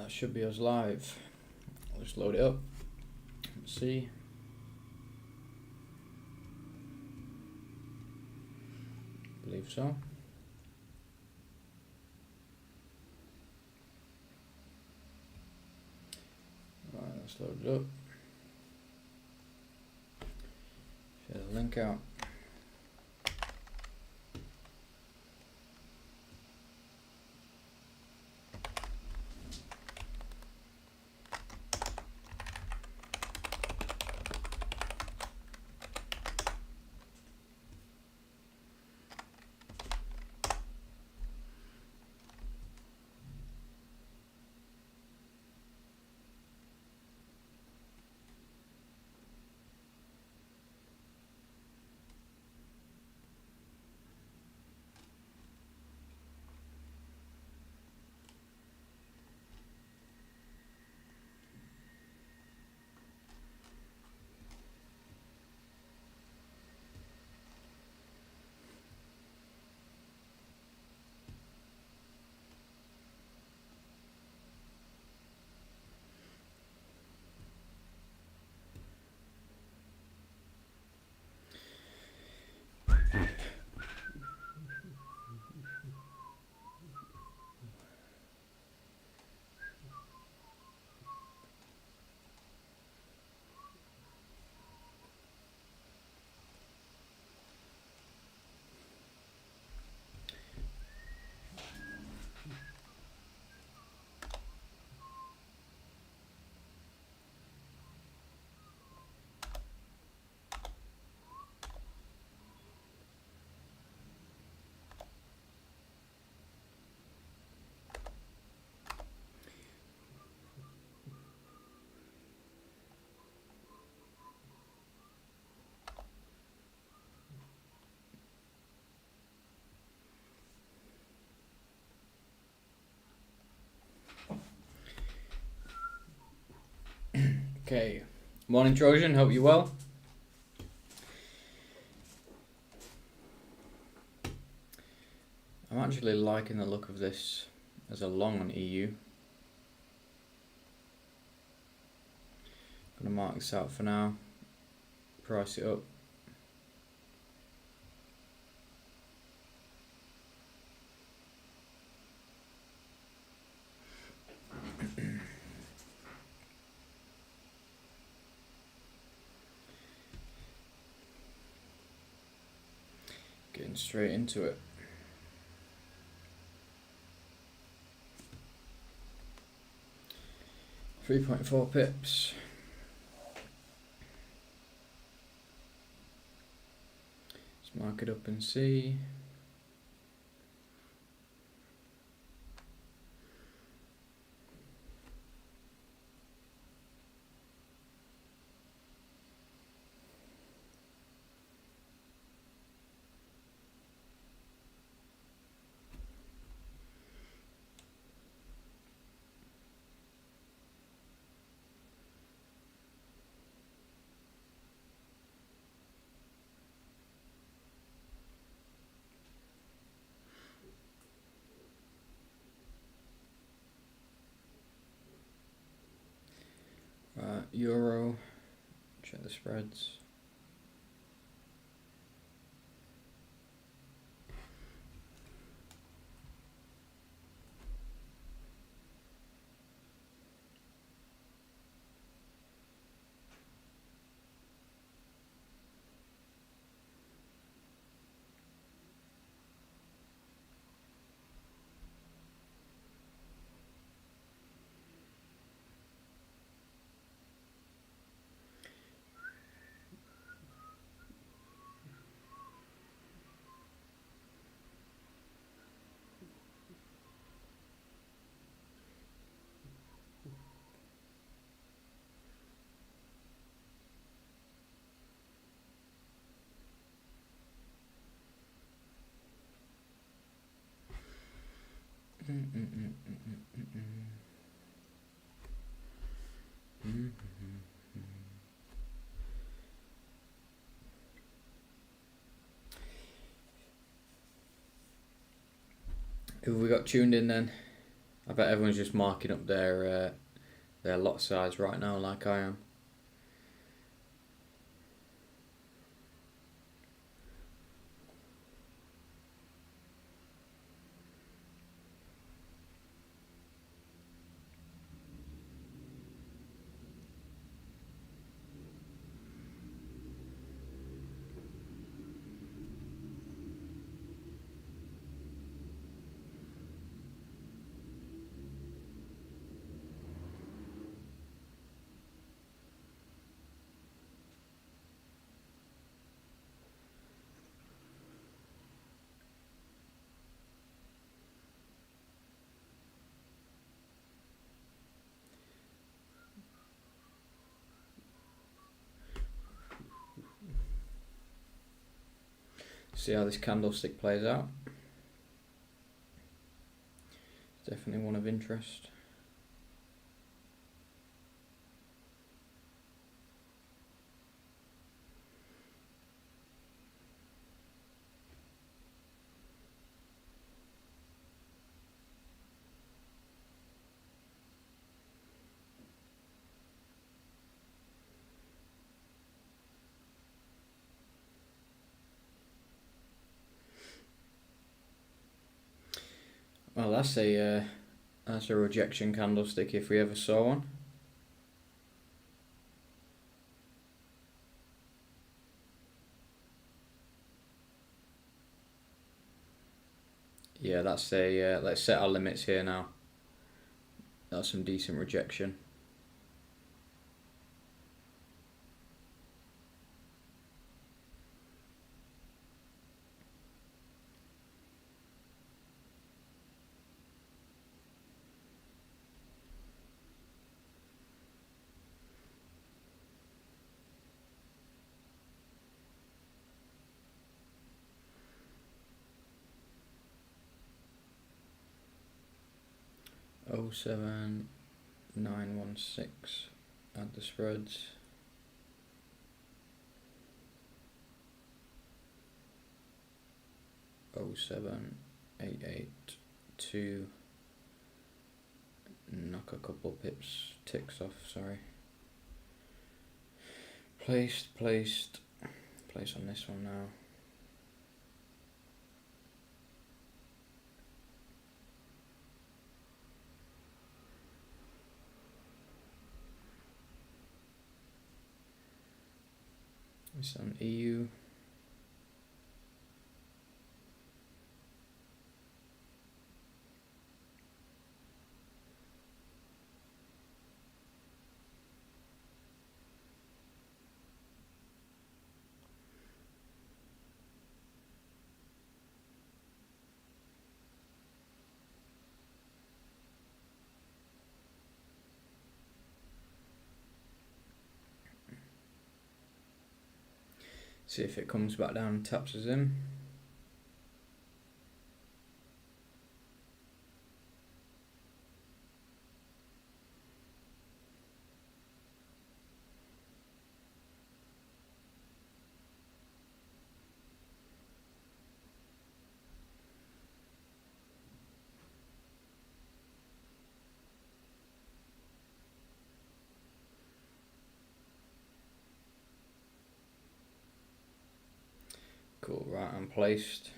That should be us live. I'll just load it up. Let's see. I believe so. Right, let's load it up. Share the link out. Okay, morning Trojan, hope you're well. I'm actually liking the look of this as a long on EU. I'm going to mark this out for now, price it up. Getting straight into it. .4 pips. Let's mark it up and see. Euro, check the spreads. Who have we got tuned in then? I bet everyone's just marking up their lot size right now, like I am. See how this candlestick plays out. Definitely one of interest. Well, that's a rejection candlestick if we ever saw one. Yeah, that's a let's set our limits here now. That's some decent rejection. Oh 7,916. Add the spreads. Oh 7,882. Knock a couple pips ticks off. Sorry. Place on this one now. It's on EU. See if it comes back down and taps us in. Cool, right, I'm placed.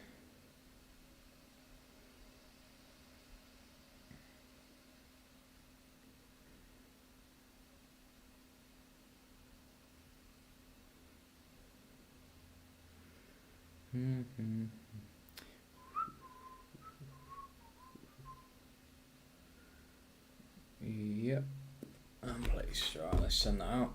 Yep, I'm placed. Right, let's send that out.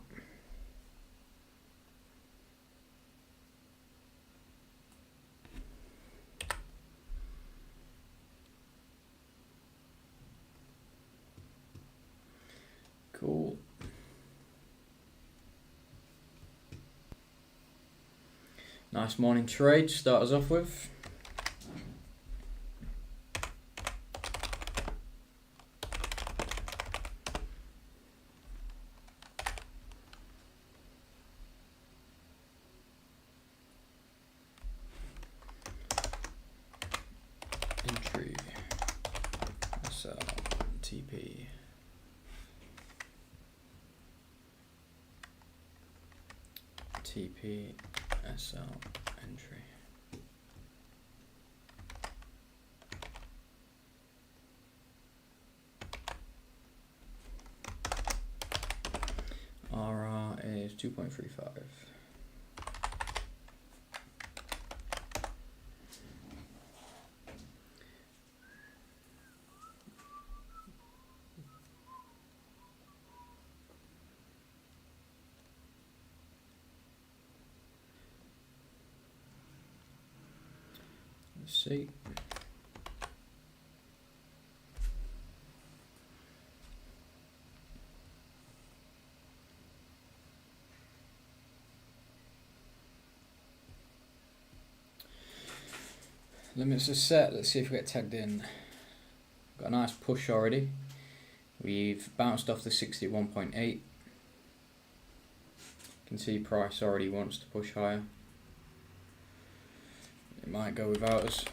Cool. Nice morning trade to start us off with. Entry. Sell. TP. TP SL entry. RR is 2.35. Let's see. Limits are set. Let's see if we get tagged in. Got a nice push already. We've bounced off the 61.8. You can see price already wants to push higher. It might go without us.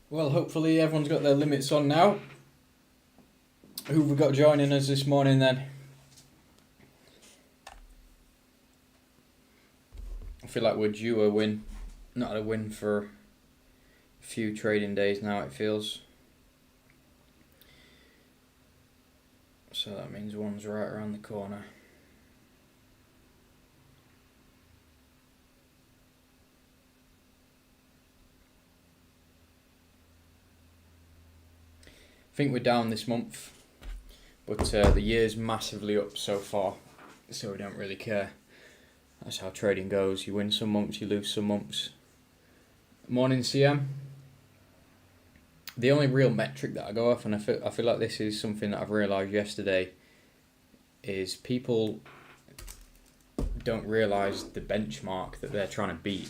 Well, hopefully everyone's got their limits on now. Who have we got joining us this morning then? I feel like we're due a win. Not a win for a few trading days now, it feels. So that means one's right around the corner. I think we're down this month, but the year's massively up so far, so we don't really care. That's how trading goes. You win some months, you lose some months. Morning CM. The only real metric that I go off, and I feel like this is something that I've realised yesterday, is people don't realise the benchmark that they're trying to beat.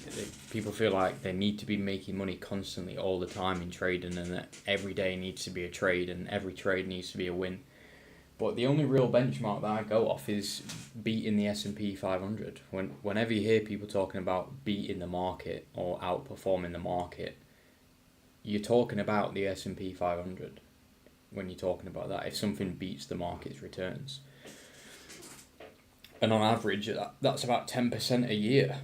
People feel like they need to be making money constantly all the time in trading, and that every day needs to be a trade and every trade needs to be a win. But the only real benchmark that I go off is beating the S&P 500. Whenever you hear people talking about beating the market or outperforming the market, you're talking about the S&P 500 when you're talking about that, if something beats the market's returns. And on average, that's about 10% a year.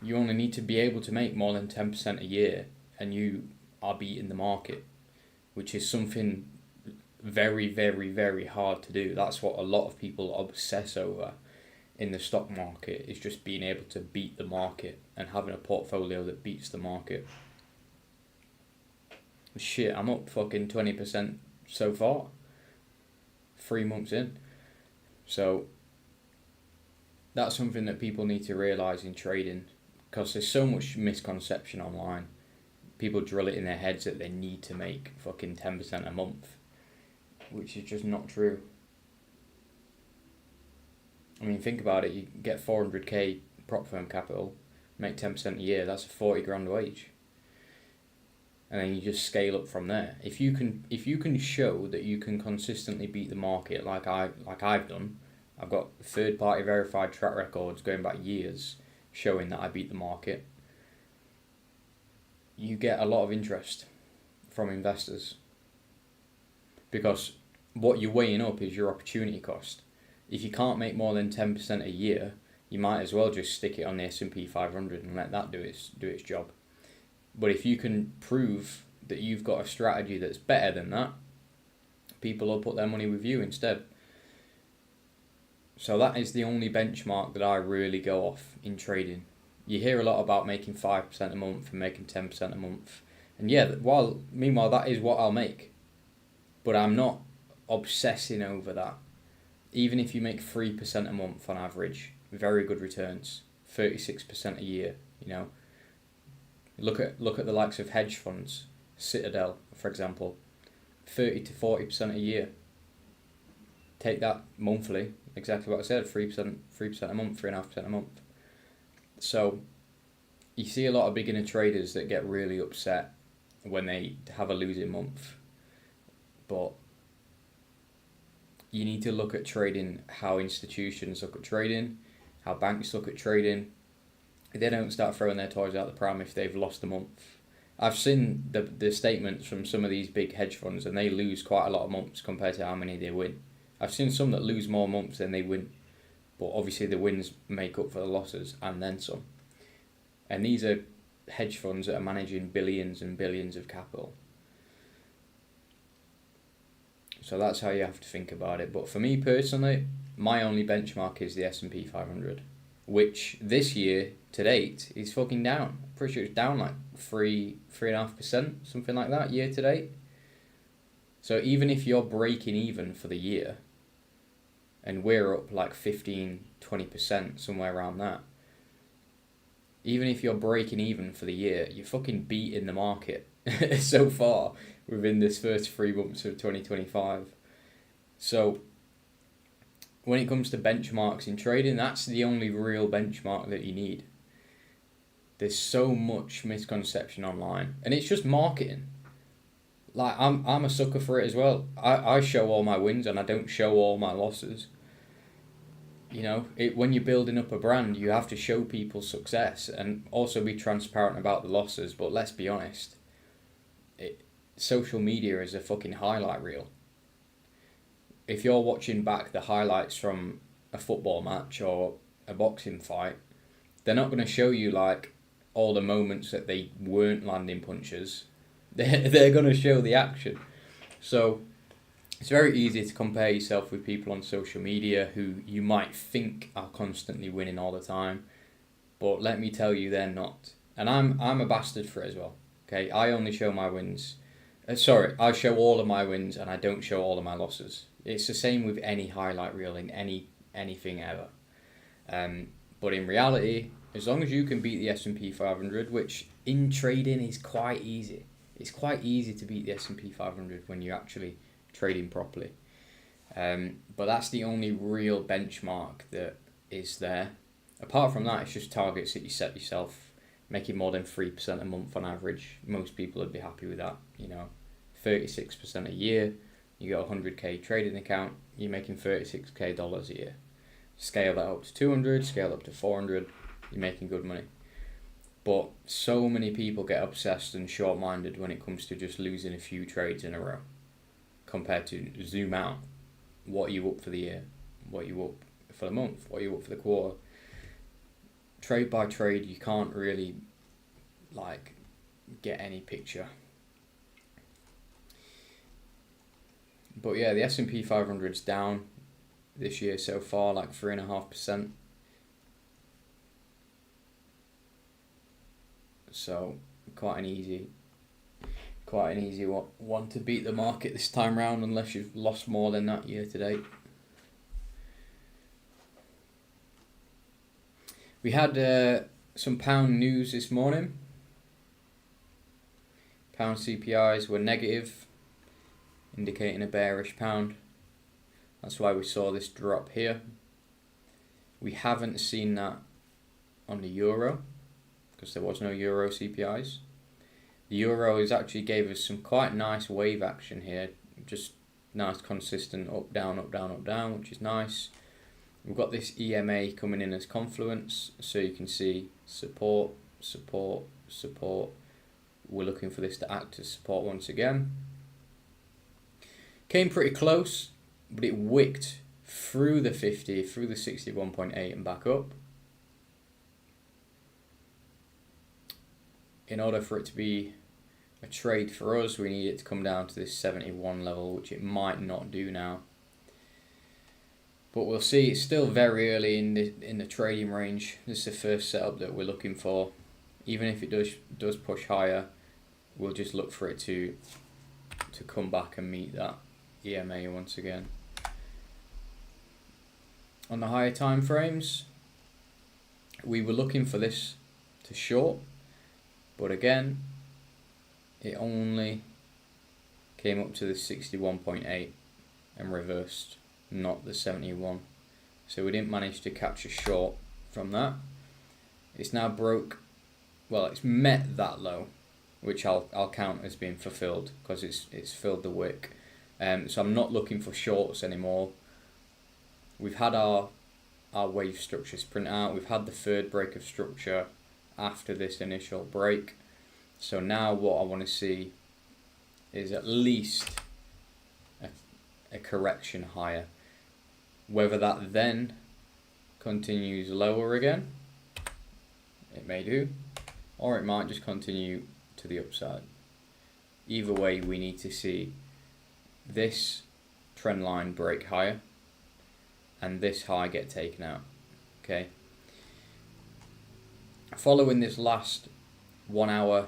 You only need to be able to make more than 10% a year, and you are beating the market, which is something very, very, very hard to do. That's what a lot of people obsess over in the stock market, is just being able to beat the market and having a portfolio that beats the market. Shit, I'm up fucking 20% so far, 3 months in. So that's something that people need to realise in trading, because there's so much misconception online. People drill it in their heads that they need to make fucking 10% a month, which is just not true. I mean, think about it. You get 400k prop firm capital, make 10% a year, that's a 40 grand wage. And then you just scale up from there. If you can show that you can consistently beat the market like I've done, I've got third-party verified track records going back years showing that I beat the market, you get a lot of interest from investors, because what you're weighing up is your opportunity cost. If you can't make more than 10% a year, you might as well just stick it on the S&P 500 and let that do its job. But if you can prove that you've got a strategy that's better than that, people will put their money with you instead. So that is the only benchmark that I really go off in trading. You hear a lot about making 5% a month and making 10% a month. And yeah, meanwhile, that is what I'll make. But I'm not obsessing over that. Even if you make 3% a month on average, very good returns, 36% a year. You know, look at the likes of hedge funds, Citadel, for example, 30 to 40% a year. Take that monthly, exactly what I said, 3% a month, 3.5% a month. So you see a lot of beginner traders that get really upset when they have a losing month. But you need to look at trading how institutions look at trading, how banks look at trading. They don't start throwing their toys out the pram if they've lost a month. I've seen the statements from some of these big hedge funds, and they lose quite a lot of months compared to how many they win. I've seen some that lose more months than they win, but obviously the wins make up for the losses and then some. And these are hedge funds that are managing billions and billions of capital. So that's how you have to think about it. But for me personally, my only benchmark is the S&P 500, which this year to date is fucking down. I'm pretty sure it's down like 3.5%, something like that, year to date. So even if you're breaking even for the year, and we're up like 15-20%, somewhere around that, even if you're breaking even for the year, you're fucking beating the market so far within this first 3 months of 2025. So when it comes to benchmarks in trading, that's the only real benchmark that you need. There's so much misconception online, and it's just marketing. Like, I'm a sucker for it as well. I show all my wins and I don't show all my losses. You know, when you're building up a brand, you have to show people success and also be transparent about the losses. But let's be honest, social media is a fucking highlight reel. If you're watching back the highlights from a football match or a boxing fight, they're not going to show you like all the moments that they weren't landing punches. They're going to show the action. So it's very easy to compare yourself with people on social media who you might think are constantly winning all the time, but let me tell you, they're not. And I'm a bastard for it as well. Okay, I only show my wins. I show all of my wins and I don't show all of my losses. It's the same with any highlight reel in anything ever. But in reality, as long as you can beat the S&P 500, which in trading is quite easy. It's quite easy to beat the S&P 500 when you're actually trading properly. But that's the only real benchmark that is there. Apart from that, it's just targets that you set yourself, making more than 3% a month on average. Most people would be happy with that. You know, 36% a year. You got a 100k trading account. You're making $36k a year. Scale that up to 200. Scale up to 400. You're making good money. But so many people get obsessed and short-minded when it comes to just losing a few trades in a row, compared to zoom out. What are you up for the year? What are you up for the month? What are you up for the quarter? Trade by trade, you can't really like get any picture. But yeah, the S&P 500's down this year so far, like 3.5%. So quite an easy one to beat the market this time round, unless you've lost more than that year to date. We had some pound news this morning. Pound CPIs were negative, indicating a bearish pound. That's why we saw this drop here. We haven't seen that on the euro, because there was no euro CPIs. The euro is actually gave us some quite nice wave action here, just nice consistent up down, which is nice. We've got this EMA coming in as confluence, so you can see support. We're looking for this to act as support once again. Came pretty close, but it wicked through the 50, through the 61.8 and back up. In order for it to be a trade for us, we need it to come down to this 71 level, which it might not do now. But we'll see. It's still very early in the trading range. This is the first setup that we're looking for. Even if it does push higher, we'll just look for it to come back and meet that. EMA once again. On the higher time frames, we were looking for this to short, but again, it only came up to the 61.8 and reversed, not the 71. So we didn't manage to catch a short from that. It's now broke, well, it's met that low, which I'll count as being fulfilled because it's filled the wick. So I'm not looking for shorts anymore. We've had our wave structures print out. We've had the third break of structure after this initial break. So now what I want to see is at least a correction higher. Whether that then continues lower again, it may do, or it might just continue to the upside. Either way, we need to see this trend line break higher and this high get taken out. Okay. Following this last 1 hour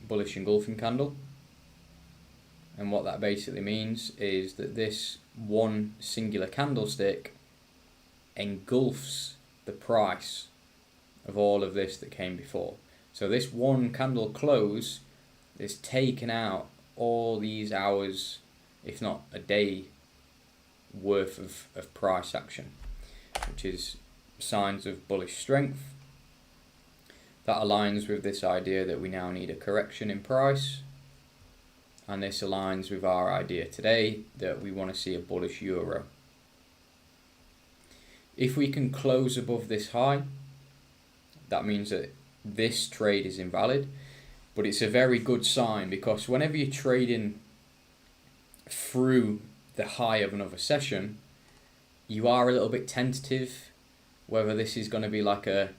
bullish engulfing candle, and what that basically means is that this one singular candlestick engulfs the price of all of this that came before. So this one candle close is taken out all these hours, if not a day worth of price action, which is signs of bullish strength. That aligns with this idea that we now need a correction in price, and this aligns with our idea today that we want to see a bullish euro. If we can close above this high, that means that this trade is invalid, but it's a very good sign, because whenever you're trading through the high of another session, you are a little bit tentative whether this is going to be like a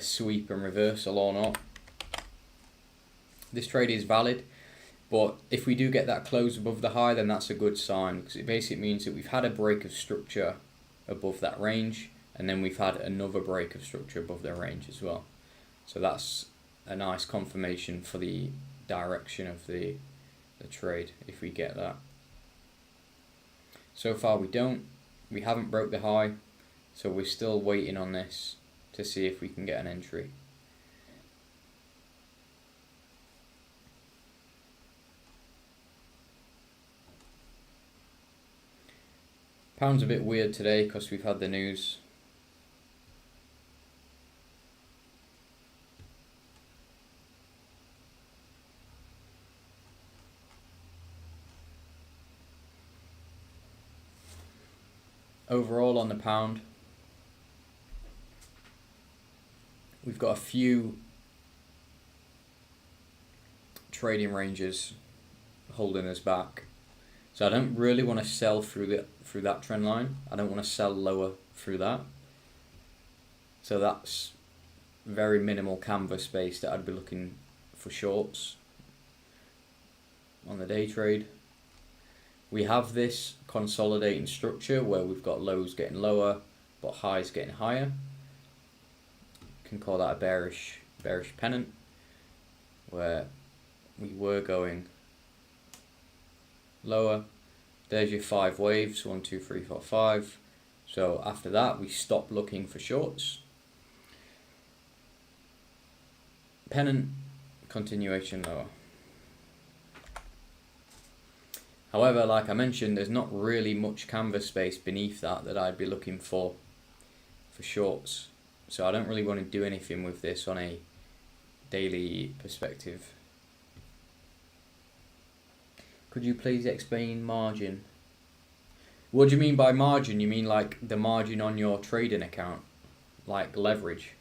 sweep and reversal or not. This trade is valid, but if we do get that close above the high, then that's a good sign, because it basically means that we've had a break of structure above that range, and then we've had another break of structure above the range as well. So that's a nice confirmation for the direction of the trade if we get that. So far we haven't broke the high, so we're still waiting on this to see if we can get an entry. Pound's a bit weird today because we've had the news. Overall on the pound, we've got a few trading ranges holding us back. So I don't really want to sell through that trend line. I don't want to sell lower through that. So that's very minimal canvas space that I'd be looking for shorts on the day trade. We have this consolidating structure where we've got lows getting lower but highs getting higher. You can call that a bearish pennant, where we were going lower. There's your 5 waves, 1, 2, 3, 4, 5. So after that we stop looking for shorts. Pennant, continuation lower. However, like I mentioned, there's not really much canvas space beneath that I'd be looking for shorts. So I don't really want to do anything with this on a daily perspective. Could you please explain margin? What do you mean by margin? You mean like the margin on your trading account, like leverage?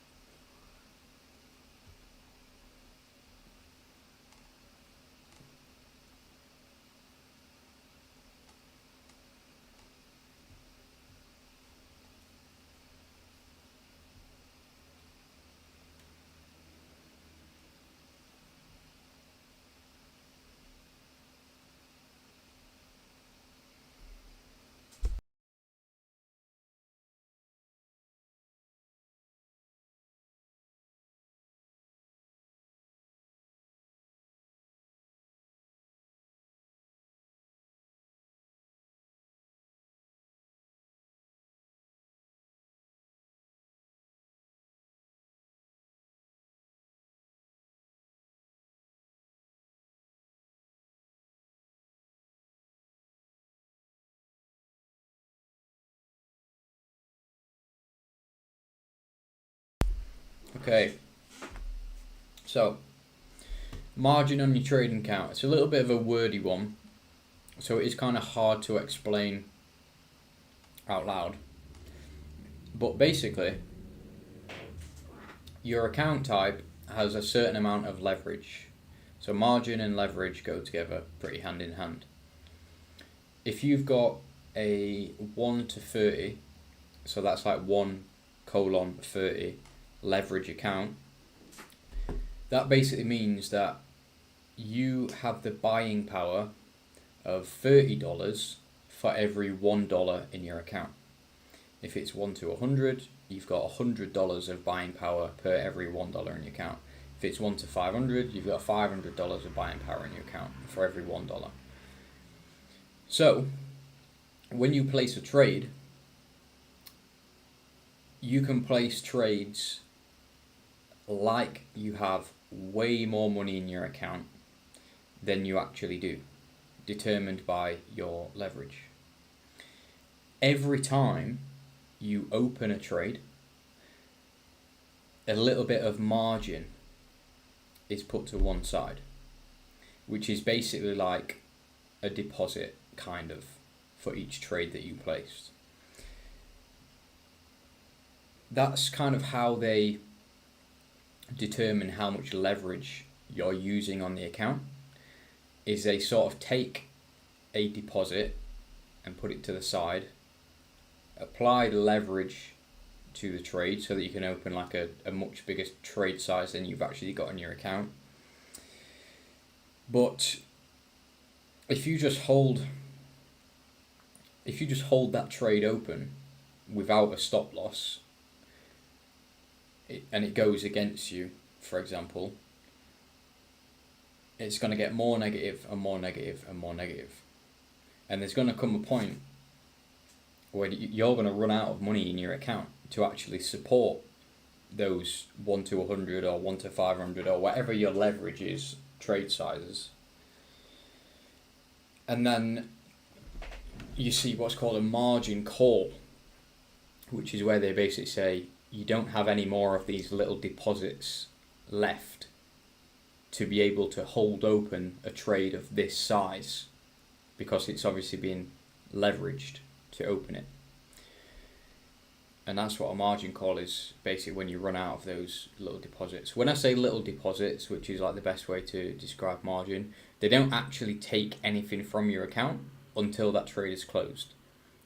Okay, so margin on your trading account. It's a little bit of a wordy one, so it is kind of hard to explain out loud. But basically, your account type has a certain amount of leverage. So margin and leverage go together pretty hand in hand. If you've got a 1 to 30, so that's like 1:30 leverage account, that basically means that you have the buying power of $30 for every $1 in your account. If it's 1 to 100, you've got $100 of buying power per every $1 in your account. If it's 1 to 500, you've got $500 of buying power in your account for every $1. So, when you place a trade, you can place trades like you have way more money in your account than you actually do, determined by your leverage. Every time you open a trade, a little bit of margin is put to one side, which is basically like a deposit kind of for each trade that you placed. That's kind of how they determine how much leverage you're using on the account, is they sort of take a deposit and put it to the side, apply leverage to the trade so that you can open like a much bigger trade size than you've actually got in your account. But if you just hold that trade open without a stop loss, and it goes against you, for example, it's going to get more negative and more negative and more negative. And there's going to come a point where you're going to run out of money in your account to actually support those 1 to 100 or 1 to 500 or whatever your leverage is, trade sizes. And then you see what's called a margin call, which is where they basically say you don't have any more of these little deposits left to be able to hold open a trade of this size, because it's obviously been leveraged to open it. And that's what a margin call is, basically when you run out of those little deposits. When I say little deposits, which is like the best way to describe margin, they don't actually take anything from your account until that trade is closed.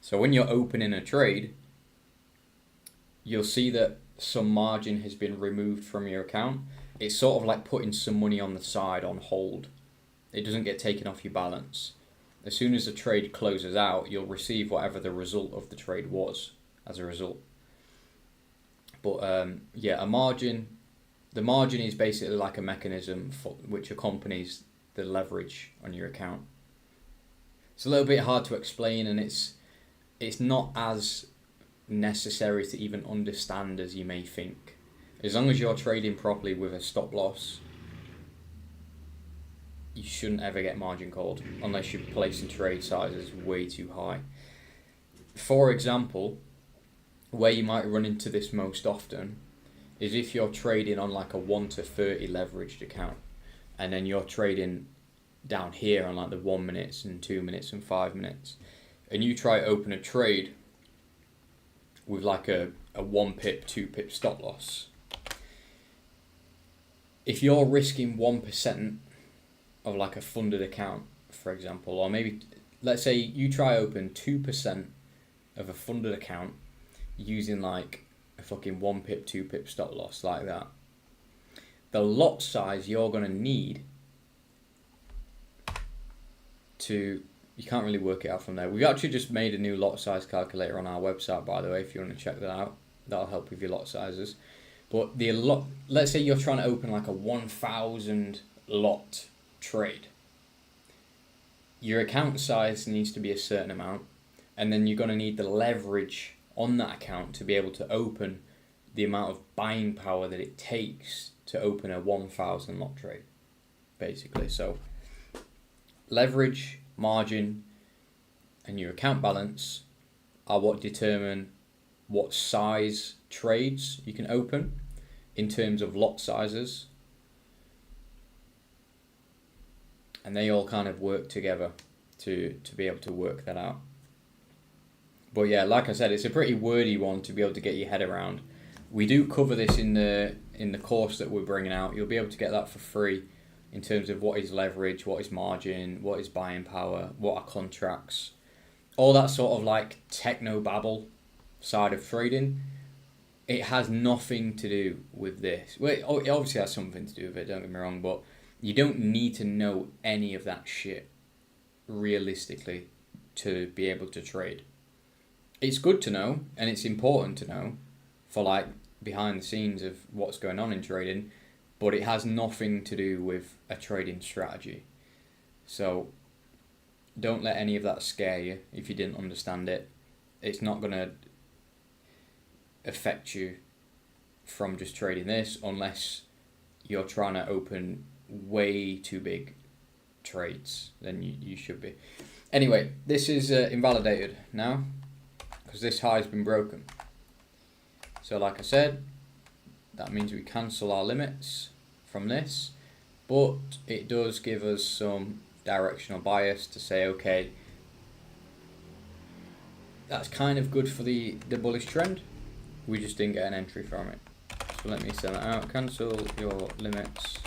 So when you're opening a trade, you'll see that some margin has been removed from your account. It's sort of like putting some money on the side on hold. It doesn't get taken off your balance. As soon as the trade closes out, you'll receive whatever the result of the trade was as a result. But the margin is basically like a mechanism which accompanies the leverage on your account. It's a little bit hard to explain, and it's not as necessary to even understand as you may think. As long as you're trading properly with a stop loss, you shouldn't ever get margin called unless you're placing trade sizes way too high. For example, where you might run into this most often is if you're trading on like a 1 to 30 leveraged account, and then you're trading down here on like the 1 minutes and 2 minutes and 5 minutes, and you try to open a trade with like a 1 pip, 2 pip stop loss. If you're risking 1% of like a funded account, for example, or maybe let's say you try open 2% of a funded account using like a fucking 1 pip, 2 pip stop loss like that, the lot size you're going to need to, you can't really work it out from there. We've actually just made a new lot size calculator on our website, by the way, if you want to check that out. That'll help with your lot sizes. But let's say you're trying to open like a 1,000 lot trade. Your account size needs to be a certain amount, and then you're going to need the leverage on that account to be able to open the amount of buying power that it takes to open a 1,000 lot trade, basically. So leverage, margin, and your account balance are what determine what size trades you can open in terms of lot sizes, and they all kind of work together to be able to work that out. But yeah, like I said, it's a pretty wordy one to be able to get your head around. We do cover this in the course that we're bringing out. You'll be able to get that for free in terms of what is leverage, what is margin, what is buying power, what are contracts, all that sort of like techno babble side of trading. It has nothing to do with this. Well, it obviously has something to do with it, don't get me wrong, but you don't need to know any of that shit realistically to be able to trade. It's good to know, and it's important to know for like behind the scenes of what's going on in trading, but it has nothing to do with a trading strategy. So don't let any of that scare you if you didn't understand it. It's not going to affect you from just trading this unless you're trying to open way too big trades. Then you should be. Anyway, this is invalidated now because this high has been broken. So like I said, that means we cancel our limits from this, but it does give us some directional bias to say, okay, that's kind of good for the bullish trend. We just didn't get an entry from it. So let me send that out. Cancel your limits.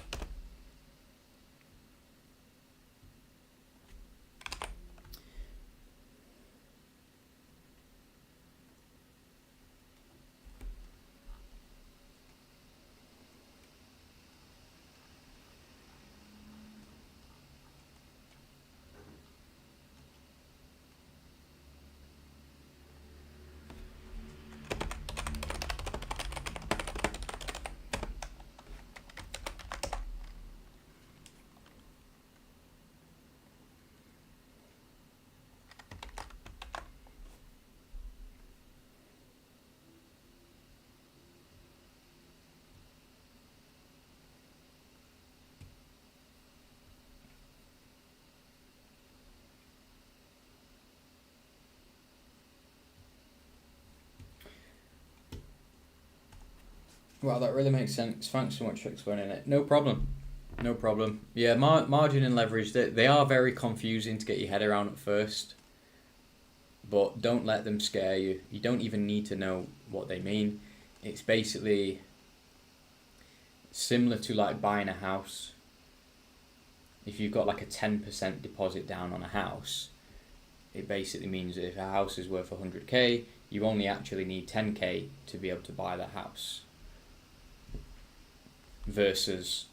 Wow, that really makes sense. Thanks so much for explaining it. No problem. No problem. Yeah, margin and leverage, they are very confusing to get your head around at first. But don't let them scare you. You don't even need to know what they mean. It's basically similar to like buying a house. If you've got like a 10% deposit down on a house, it basically means that if a house is worth 100k, you only actually need 10k to be able to buy that house. Versus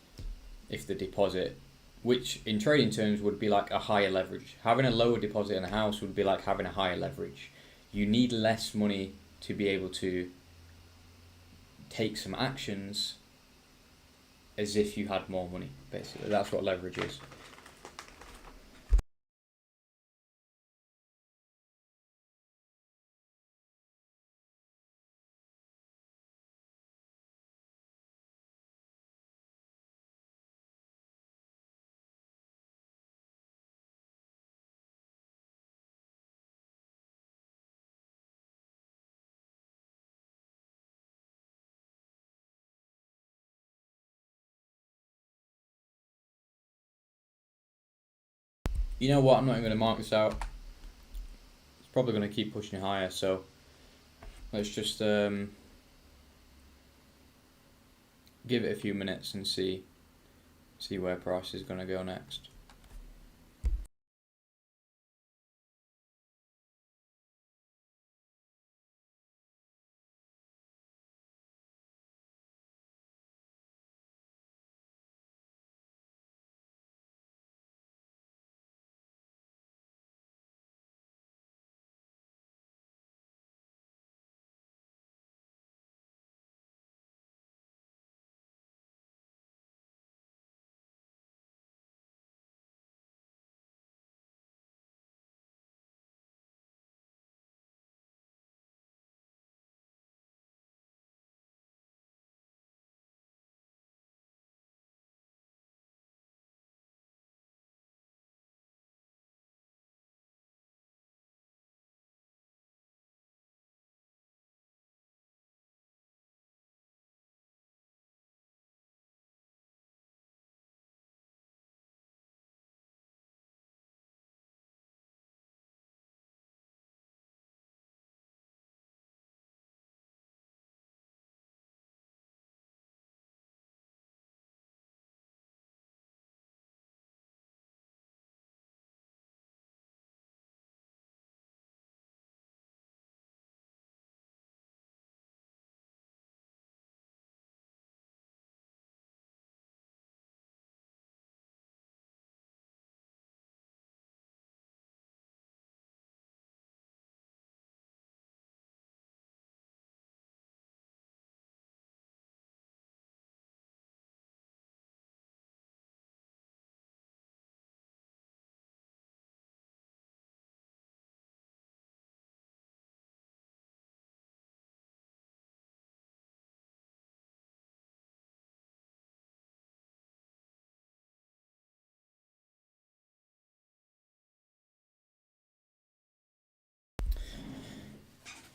if the deposit, which in trading terms would be like a higher leverage. Having a lower deposit in a house would be like having a higher leverage. You need less money to be able to take some actions as if you had more money, basically. That's what leverage is. You know what, I'm not even going to mark this out. It's probably going to keep pushing higher, so let's just give it a few minutes and see where price is going to go next.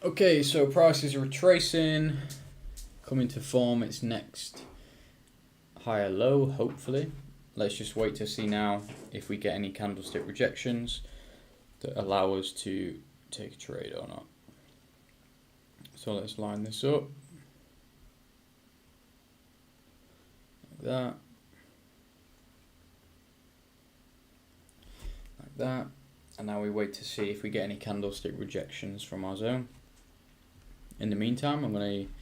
Okay, so prices are retracing, coming to form its next higher low, hopefully. Let's just wait to see now if we get any candlestick rejections that allow us to take a trade or not. So let's line this up like that, like that, and now we wait to see if we get any candlestick rejections from our zone. In the meantime, I'm going to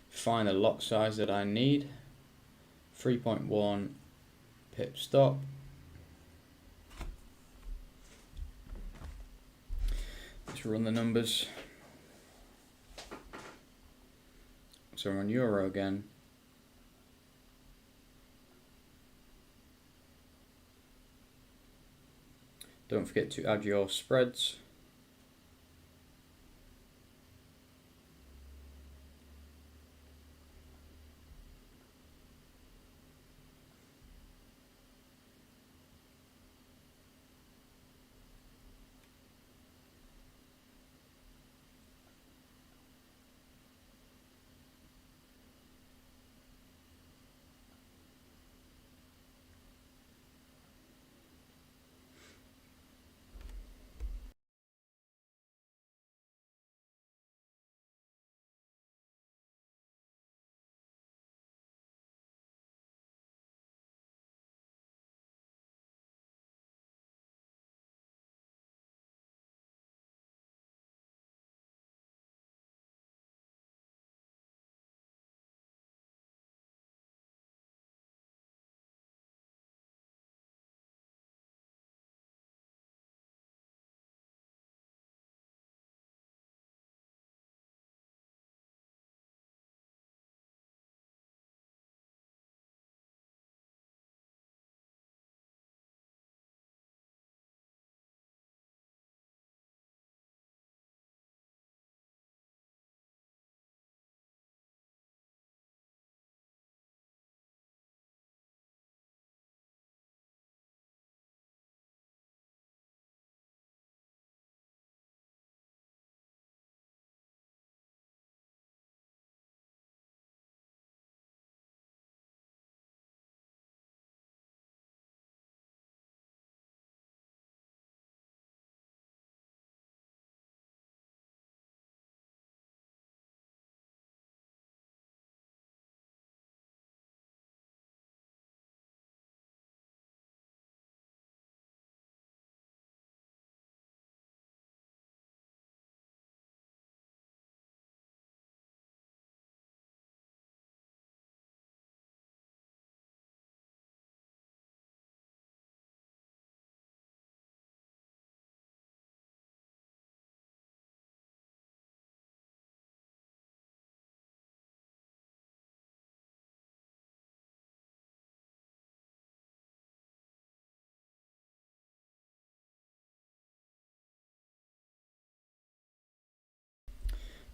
find the lot size that I need, 3.1 pip stop. Let's run the numbers. So we're on euro again. Don't forget to add your spreads.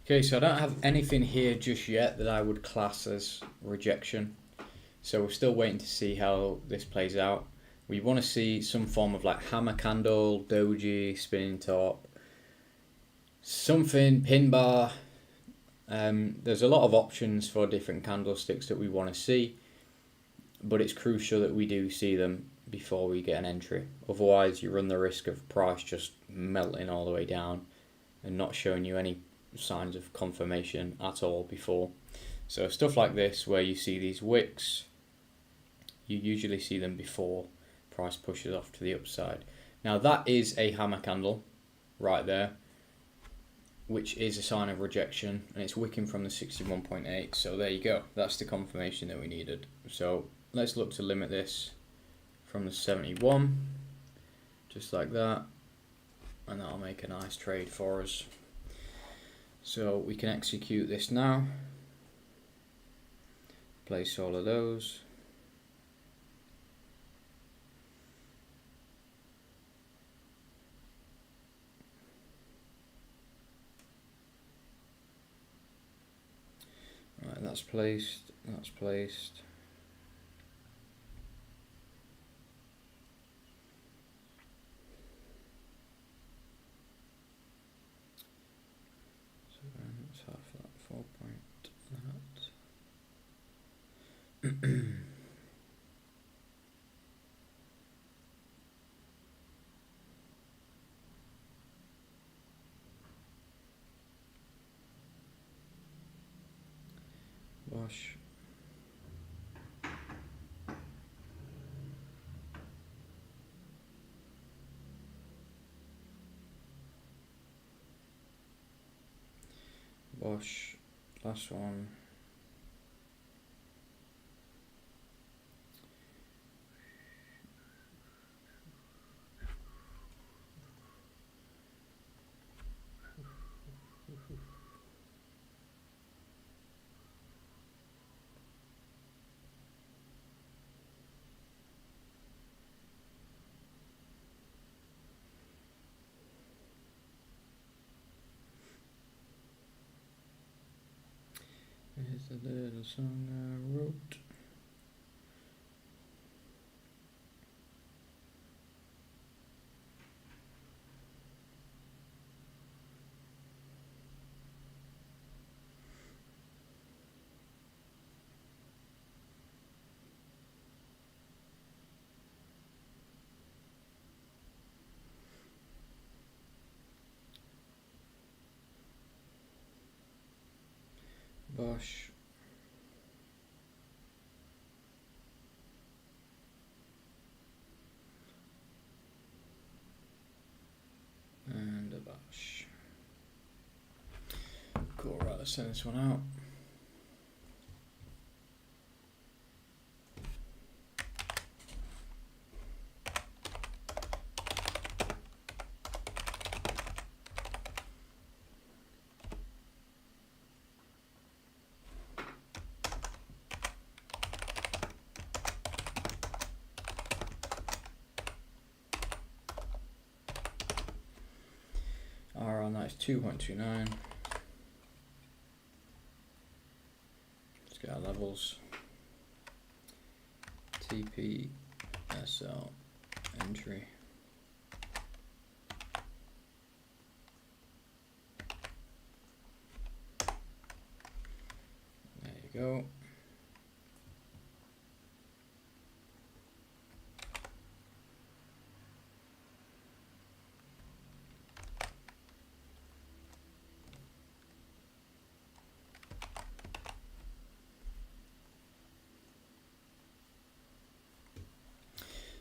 Okay, so I don't have anything here just yet that I would class as rejection. So we're still waiting to see how this plays out. We want to see some form of like hammer candle, doji, spinning top, something, pin bar. There's a lot of options for different candlesticks that we want to see, but it's crucial that we do see them before we get an entry. Otherwise, you run the risk of price just melting all the way down and not showing you any signs of confirmation at all before. So stuff like this, where you see these wicks, you usually see them before price pushes off to the upside. Now that is a hammer candle right there, which is a sign of rejection, and it's wicking from the 61.8. So there you go, that's the confirmation that we needed. So let's look to limit this from the 71, just like that, and that'll make a nice trade for us. So we can execute this now, place all of those. Right, that's placed, that's placed. So Bosh. Bosh. Last one. Here's a little song I wrote. Bosh. And a bosh. Cool, right, let's send this one out. R on that is 2.29. Let's get our levels. TP, SL, entry. There you go.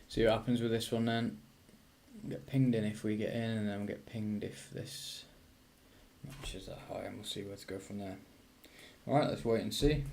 See what happens with this one then. Get pinged in if we get in, and then we'll get pinged if this matches that high, and we'll see where to go from there. Alright, let's wait and see.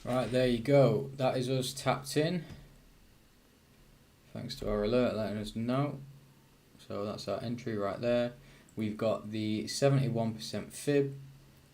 Right, there you go. That is us tapped in. Thanks to our alert letting us know. So that's our entry right there. We've got the 71% fib.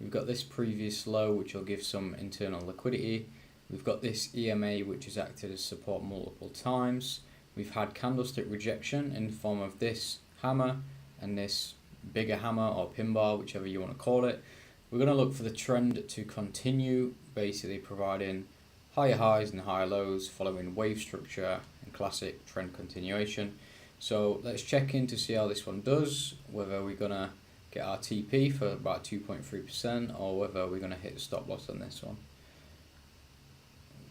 We've got this previous low, which will give some internal liquidity. We've got this EMA, which has acted as support multiple times. We've had candlestick rejection in the form of this hammer and this bigger hammer or pin bar, whichever you want to call it. We're going to look for the trend to continue, basically providing higher highs and higher lows following wave structure and classic trend continuation. So let's check in to see how this one does, whether we're going to get our TP for about 2.3% or whether we're going to hit the stop loss on this one.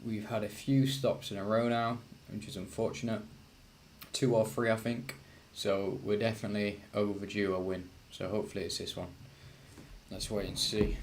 We've had a few stops in a row now, which is unfortunate. 2 or 3 I think, so we're definitely overdue a win, so hopefully it's this one. Let's wait and see.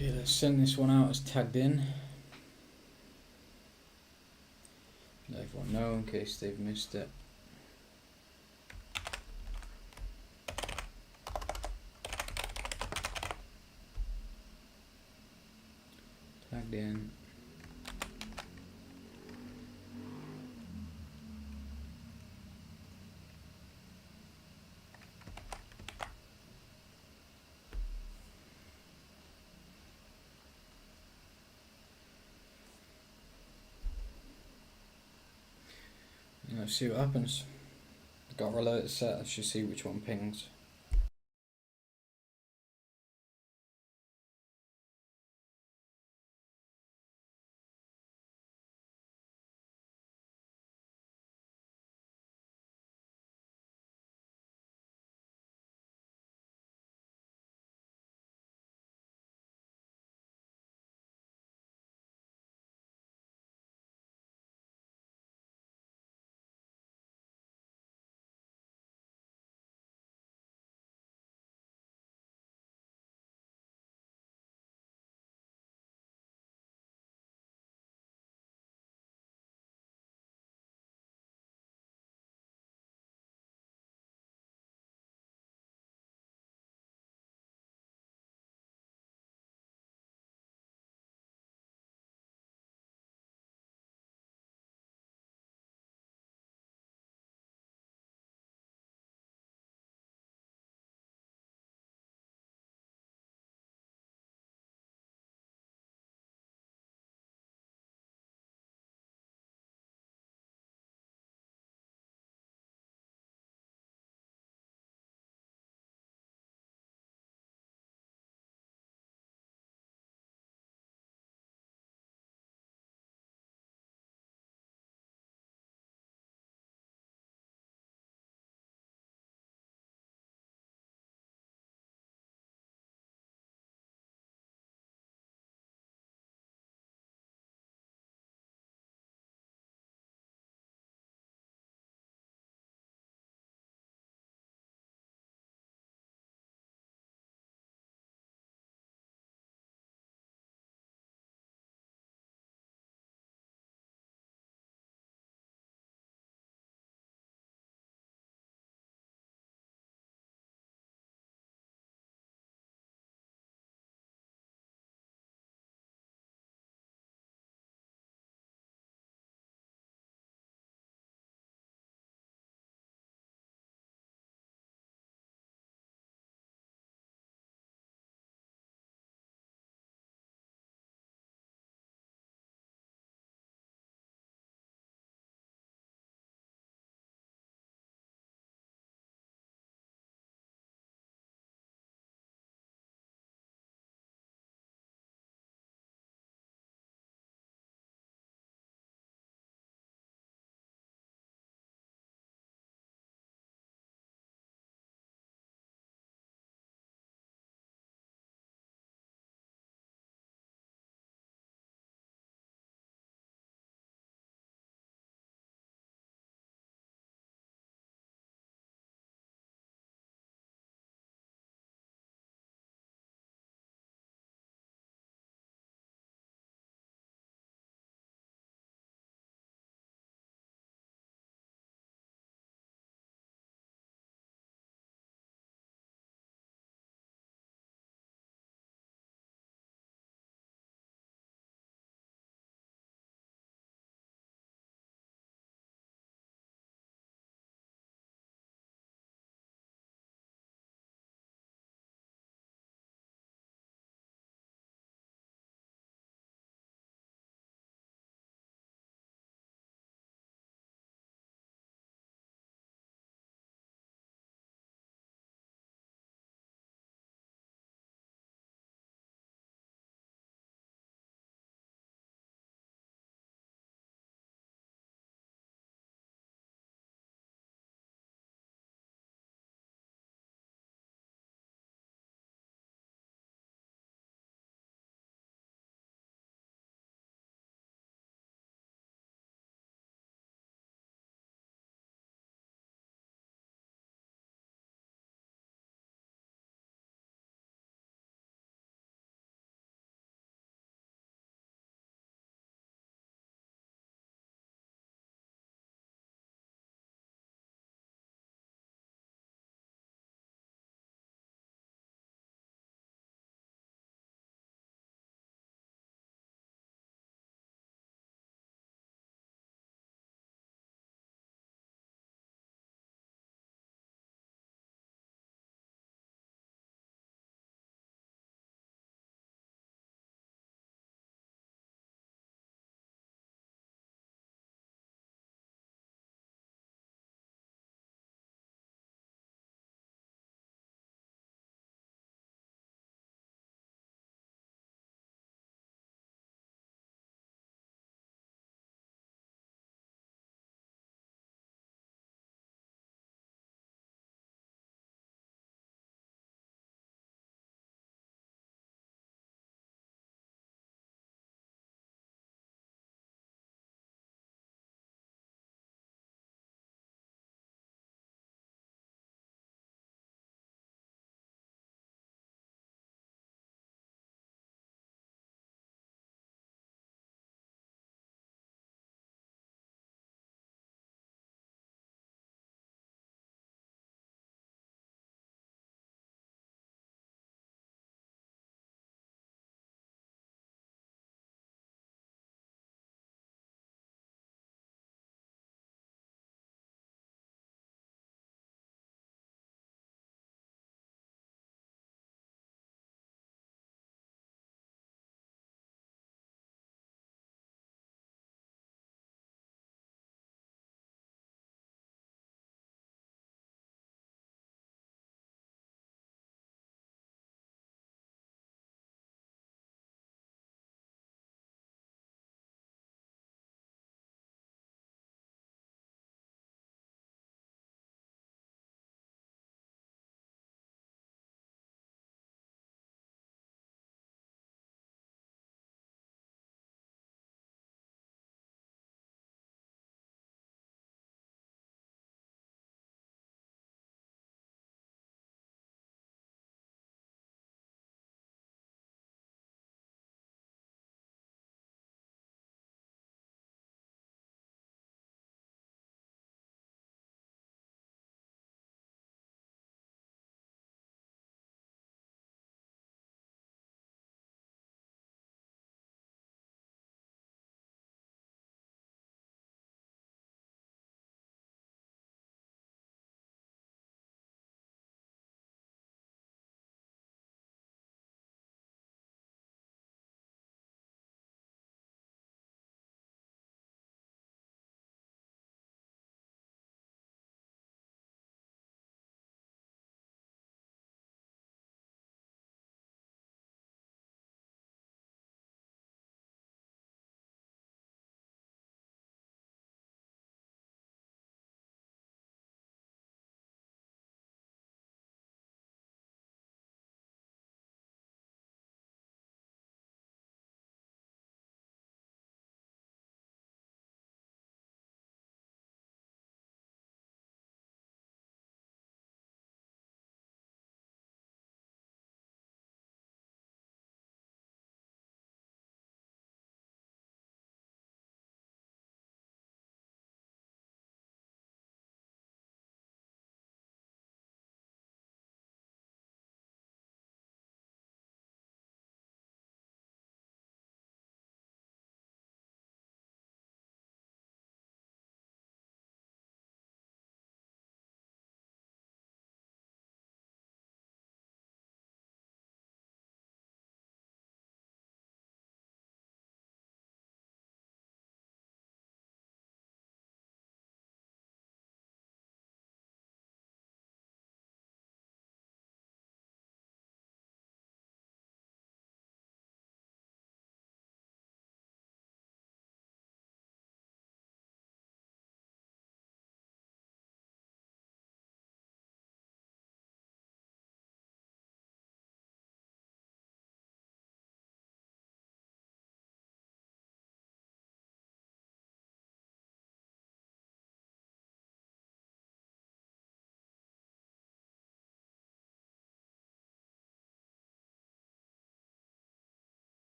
Okay, let's send this one out as tagged in. Let everyone know in case they've missed it. Tagged in. Let's see what happens. Got our alert set, let's just see which one pings.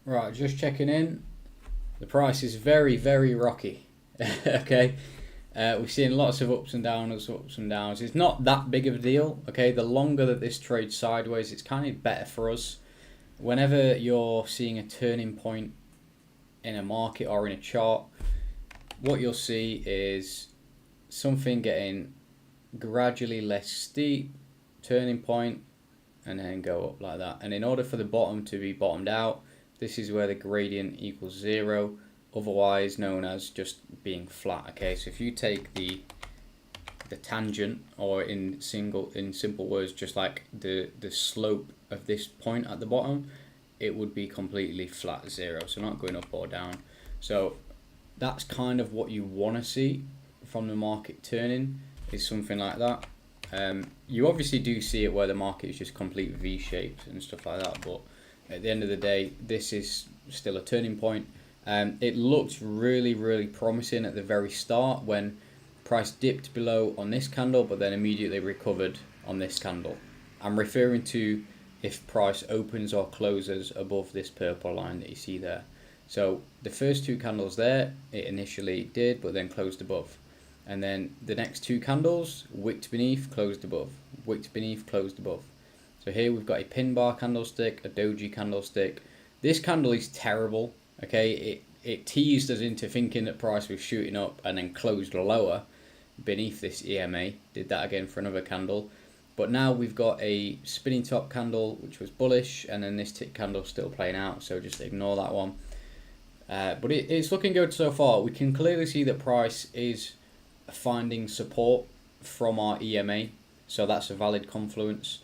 Right, just checking in. The price is very, very rocky. Okay, we're seeing lots of ups and downs, ups and downs. It's not that big of a deal. Okay, the longer that this trades sideways, it's kind of better for us. Whenever you're seeing a turning point in a market or in a chart, what you'll see is something getting gradually less steep, turning point, and then go up like that. And in order for the bottom to be bottomed out, this is where the gradient equals 0, otherwise known as just being flat. Okay, so if you take the tangent, or in simple words, just like the slope of this point at the bottom, it would be completely flat, 0, so not going up or down. So that's kind of what you want to see from the market turning, is something like that. You obviously do see it where the market is just complete V-shaped and stuff like that, but at the end of the day, this is still a turning point. It looked really, really promising at the very start when price dipped below on this candle, but then immediately recovered on this candle. I'm referring to if price opens or closes above this purple line that you see there. So the first two candles there, it initially did, but then closed above. And then the next two candles, wicked beneath, closed above. Wicked beneath, closed above. So here we've got a pin bar candlestick, a doji candlestick. This candle is terrible. Okay, it teased us into thinking that price was shooting up and then closed lower beneath this EMA. Did that again for another candle. But now we've got a spinning top candle, which was bullish, and then this tick candle still playing out, so just ignore that one. But it's looking good so far. We can clearly see that price is finding support from our EMA, so that's a valid confluence.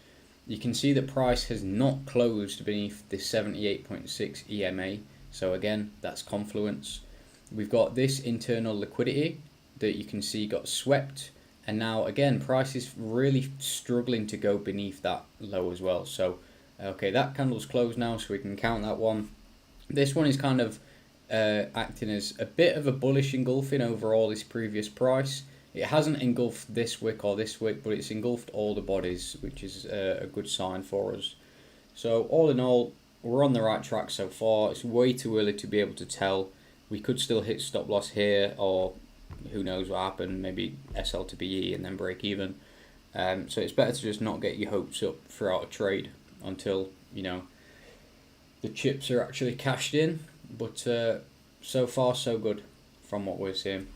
You can see that price has not closed beneath the 78.6 EMA, so again, that's confluence. We've got this internal liquidity that you can see got swept, and now again, price is really struggling to go beneath that low as well. So okay, that candle's closed now, so we can count that one. This one is kind of acting as a bit of a bullish engulfing over all this previous price. It hasn't engulfed this wick or this wick, but it's engulfed all the bodies, which is a good sign for us. So all in all, we're on the right track so far. It's way too early to be able to tell. We could still hit stop loss here, or who knows what happened, maybe SL to BE and then break even. So it's better to just not get your hopes up throughout a trade until, you know, the chips are actually cashed in. But so far so good from what we're seeing.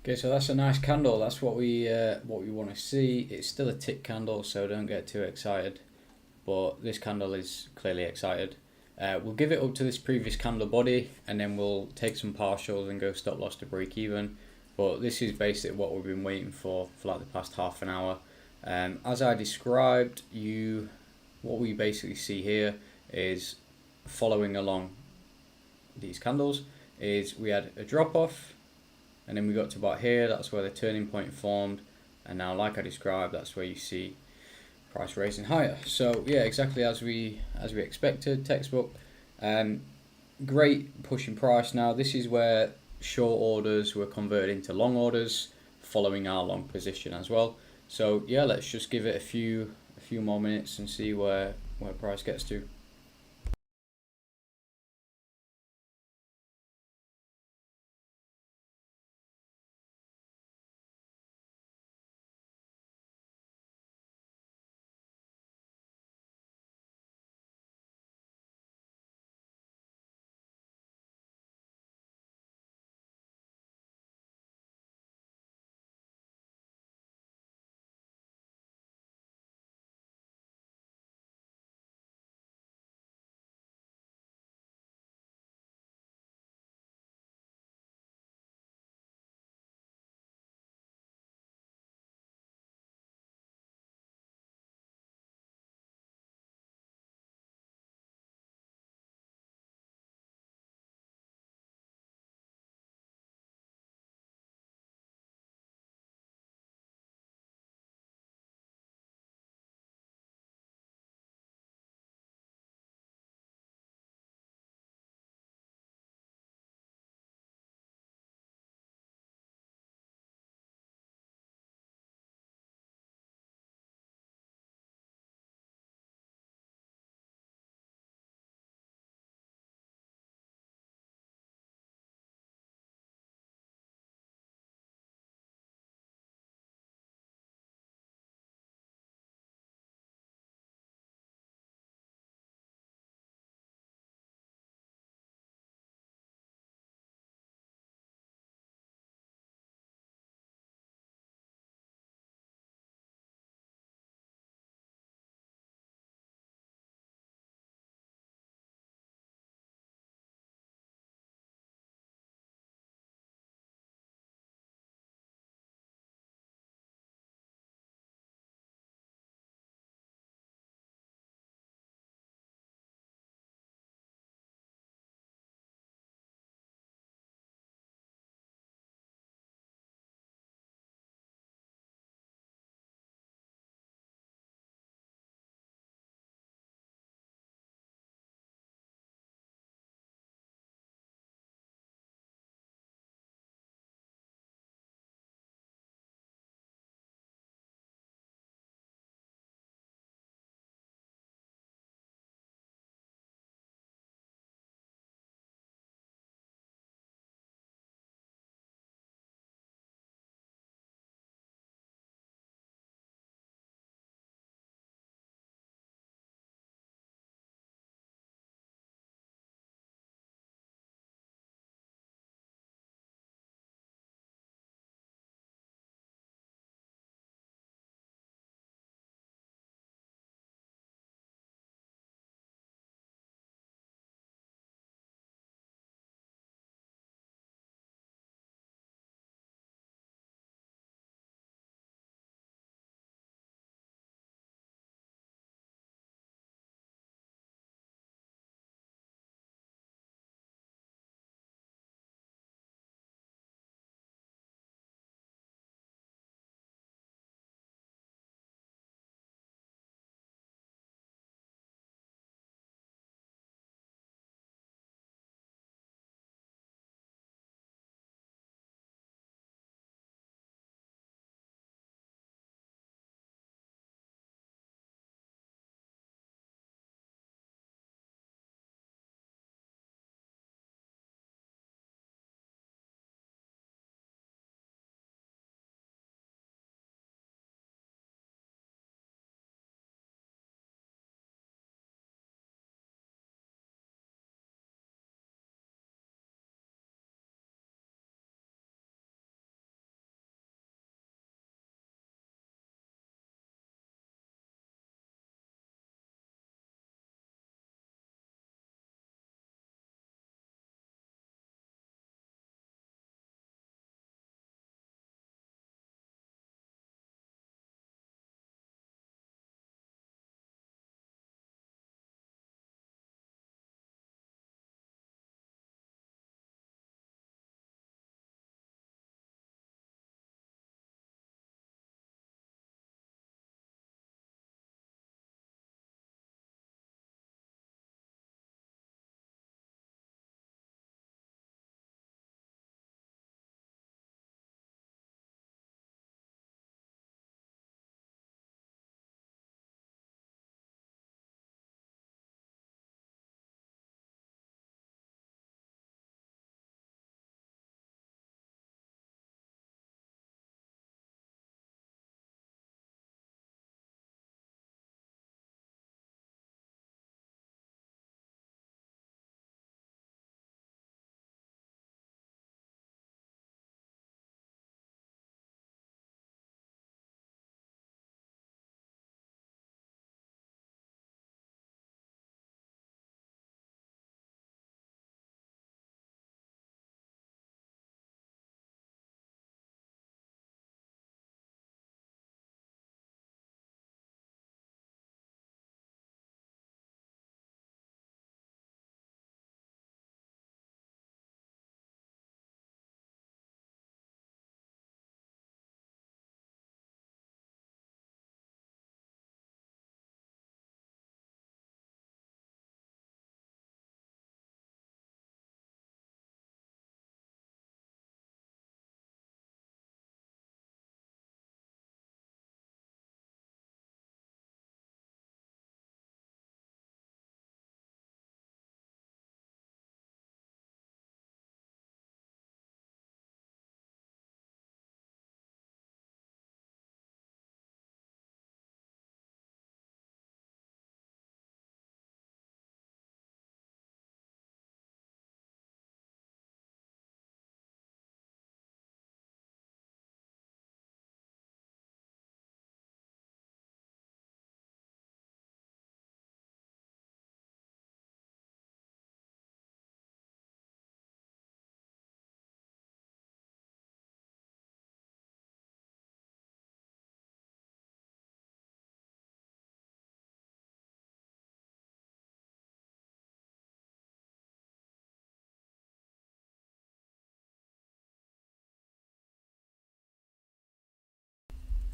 Okay, so that's a nice candle. That's what we want to see. It's still a tick candle, so don't get too excited. But this candle is clearly excited. We'll give it up to this previous candle body, and then we'll take some partials and go stop loss to break even. But this is basically what we've been waiting for like the past half an hour. As I described, what we basically see here is following along these candles is we had a drop off, and then we got to about here. That's where the turning point formed, and now, like I described, that's where you see price raising higher. So yeah, exactly as we expected. Textbook. Great pushing price. Now this is where short orders were converted into long orders following our long position as well. So yeah, let's just give it a few more minutes and see where price gets to.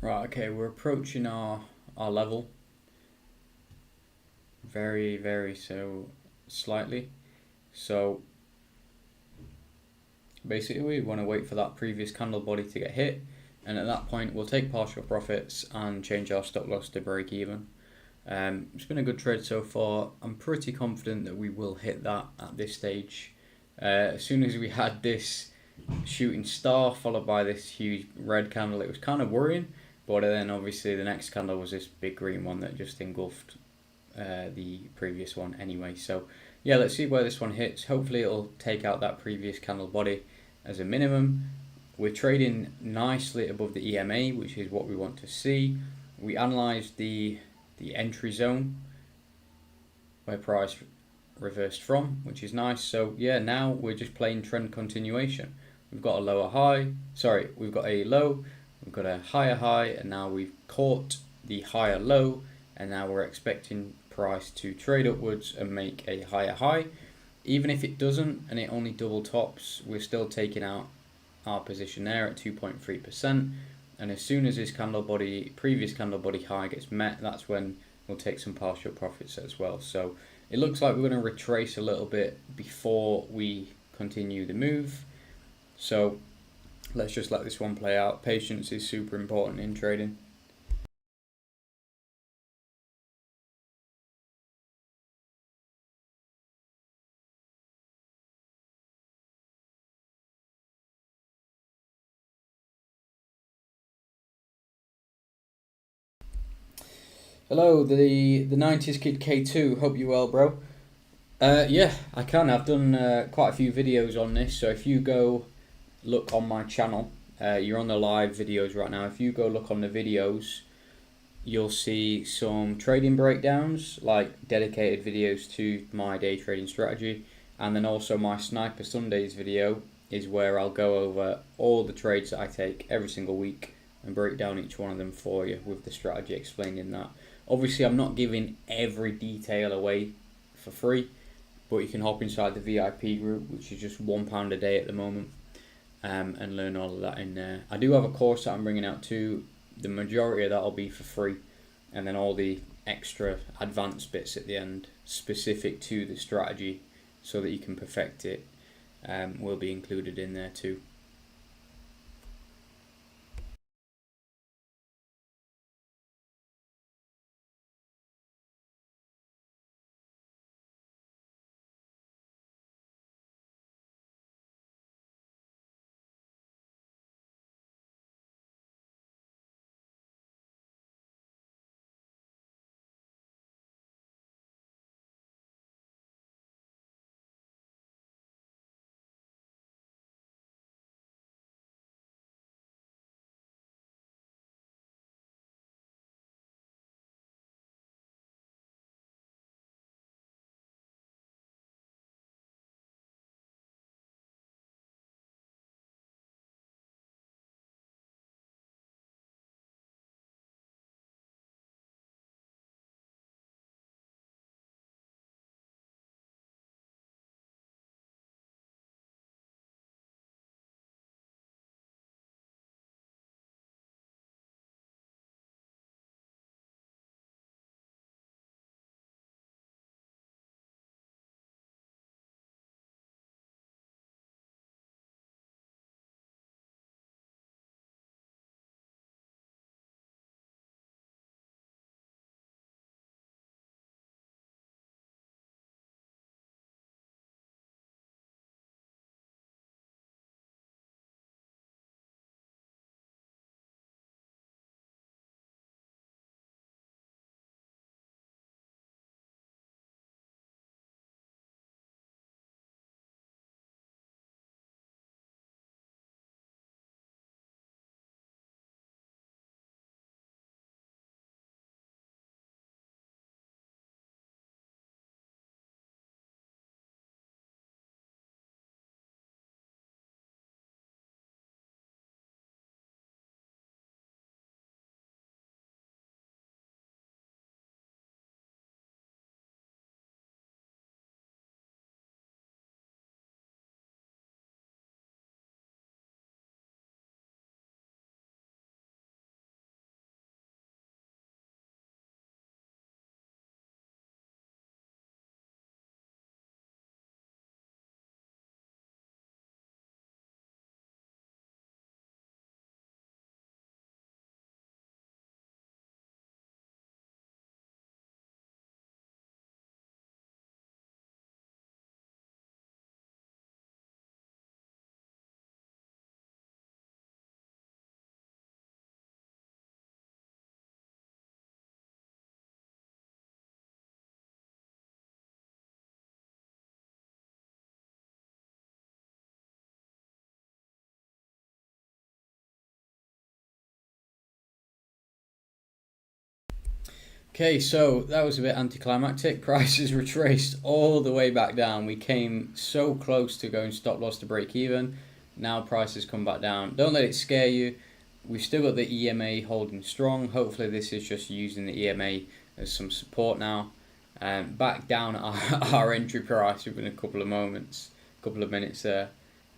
Right, okay, we're approaching our level. Very so slightly. So basically we want to wait for that previous candle body to get hit, and at that point we'll take partial profits and change our stop loss to break even. It's been a good trade so far. I'm pretty confident that we will hit that at this stage. As soon as we had this shooting star followed by this huge red candle, it was kind of worrying, but then obviously the next candle was this big green one that just engulfed the previous one anyway. So yeah, let's see where this one hits. Hopefully it'll take out that previous candle body as a minimum. We're trading nicely above the EMA, which is what we want to see. We analysed the entry zone where price reversed from, which is nice. So yeah, now we're just playing trend continuation. We've got a lower high, sorry, we've got a low, we've got a higher high, and now we've caught the higher low, and now we're expecting price to trade upwards and make a higher high. Even if it doesn't and it only double tops, we're still taking out our position there at 2.3%. And as soon as this candle body, previous candle body high gets met, that's when we'll take some partial profits as well. So it looks like we're going to retrace a little bit before we continue the move. So let's just let this one play out. Patience is super important in trading. Hello, the 90s Kid K2. Hope you're well, bro. Yeah, I can. I've done quite a few videos on this. So if you go look on my channel, you're on the live videos right now. If you go look on the videos, you'll see some trading breakdowns, like dedicated videos to my day trading strategy. And then also my Sniper Sundays video is where I'll go over all the trades that I take every single week and break down each one of them for you with the strategy explained in that. Obviously, I'm not giving every detail away for free, but you can hop inside the VIP group, which is just £1 a day at the moment, and learn all of that in there. I do have a course that I'm bringing out too. The majority of that will be for free, and then all the extra advanced bits at the end, specific to the strategy, so that you can perfect it, will be included in there too. Okay, so that was a bit anticlimactic. Prices retraced all the way back down. We came so close to going stop loss to break even. Now prices come back down. Don't let it scare you. We've still got the EMA holding strong. Hopefully this is just using the EMA as some support now. Back down at our entry price within a couple of minutes there.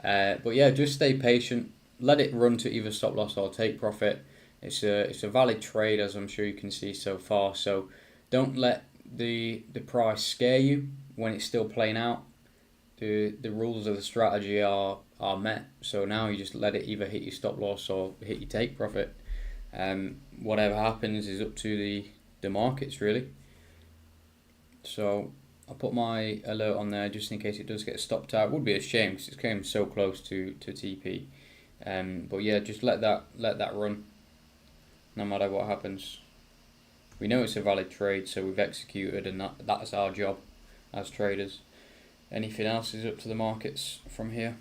But yeah, just stay patient. Let it run to either stop loss or take profit. It's a valid trade, as I'm sure you can see so far. So don't let the price scare you when it's still playing out. The rules of the strategy are met. So now you just let it either hit your stop loss or hit your take profit. Whatever happens is up to the markets really. So I'll put my alert on there just in case it does get stopped out. It would be a shame because it came so close to TP. But yeah, just let that run no matter what happens. We know it's a valid trade, so we've executed, and that's our job as traders. Anything else is up to the markets from here.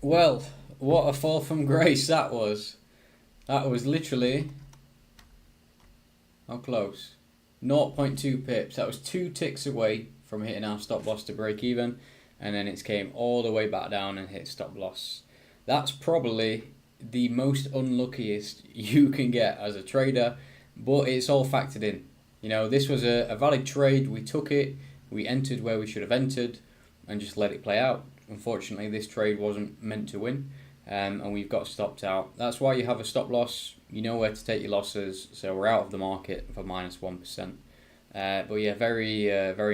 Well, what a fall from grace that was. That was literally, how close? 0.2 pips. That was 2 ticks away from hitting our stop loss to break even, and then it came all the way back down and hit stop loss. That's probably the most unluckiest you can get as a trader, but it's all factored in. You know, this was a valid trade. We took it, we entered where we should have entered, and just let it play out. Unfortunately, this trade wasn't meant to win, and we've got stopped out. That's why you have a stop loss. You know where to take your losses. So we're out of the market for -1%. But yeah, very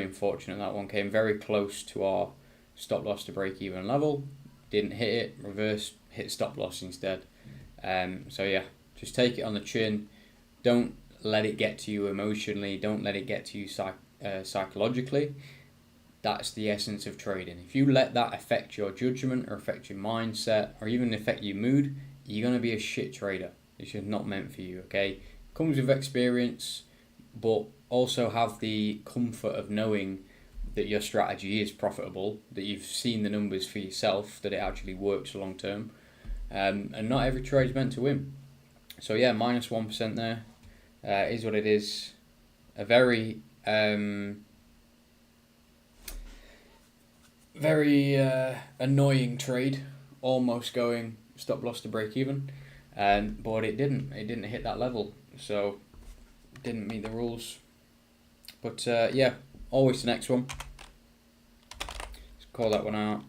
unfortunate. That one came very close to our stop loss to break even level. Didn't hit it. Reverse hit stop loss instead. So yeah, just take it on the chin. Don't let it get to you emotionally. Don't let it get to you psychologically. That's the essence of trading. If you let that affect your judgment or affect your mindset or even affect your mood, you're going to be a shit trader. It's just not meant for you, okay? Comes with experience, but also have the comfort of knowing that your strategy is profitable, that you've seen the numbers for yourself, that it actually works long term. And not every trade is meant to win. So yeah, -1% there is what it is. A very annoying trade, almost going stop loss to break even, but it didn't hit that level, so didn't meet the rules. But yeah, always the next one. Let's call that one out.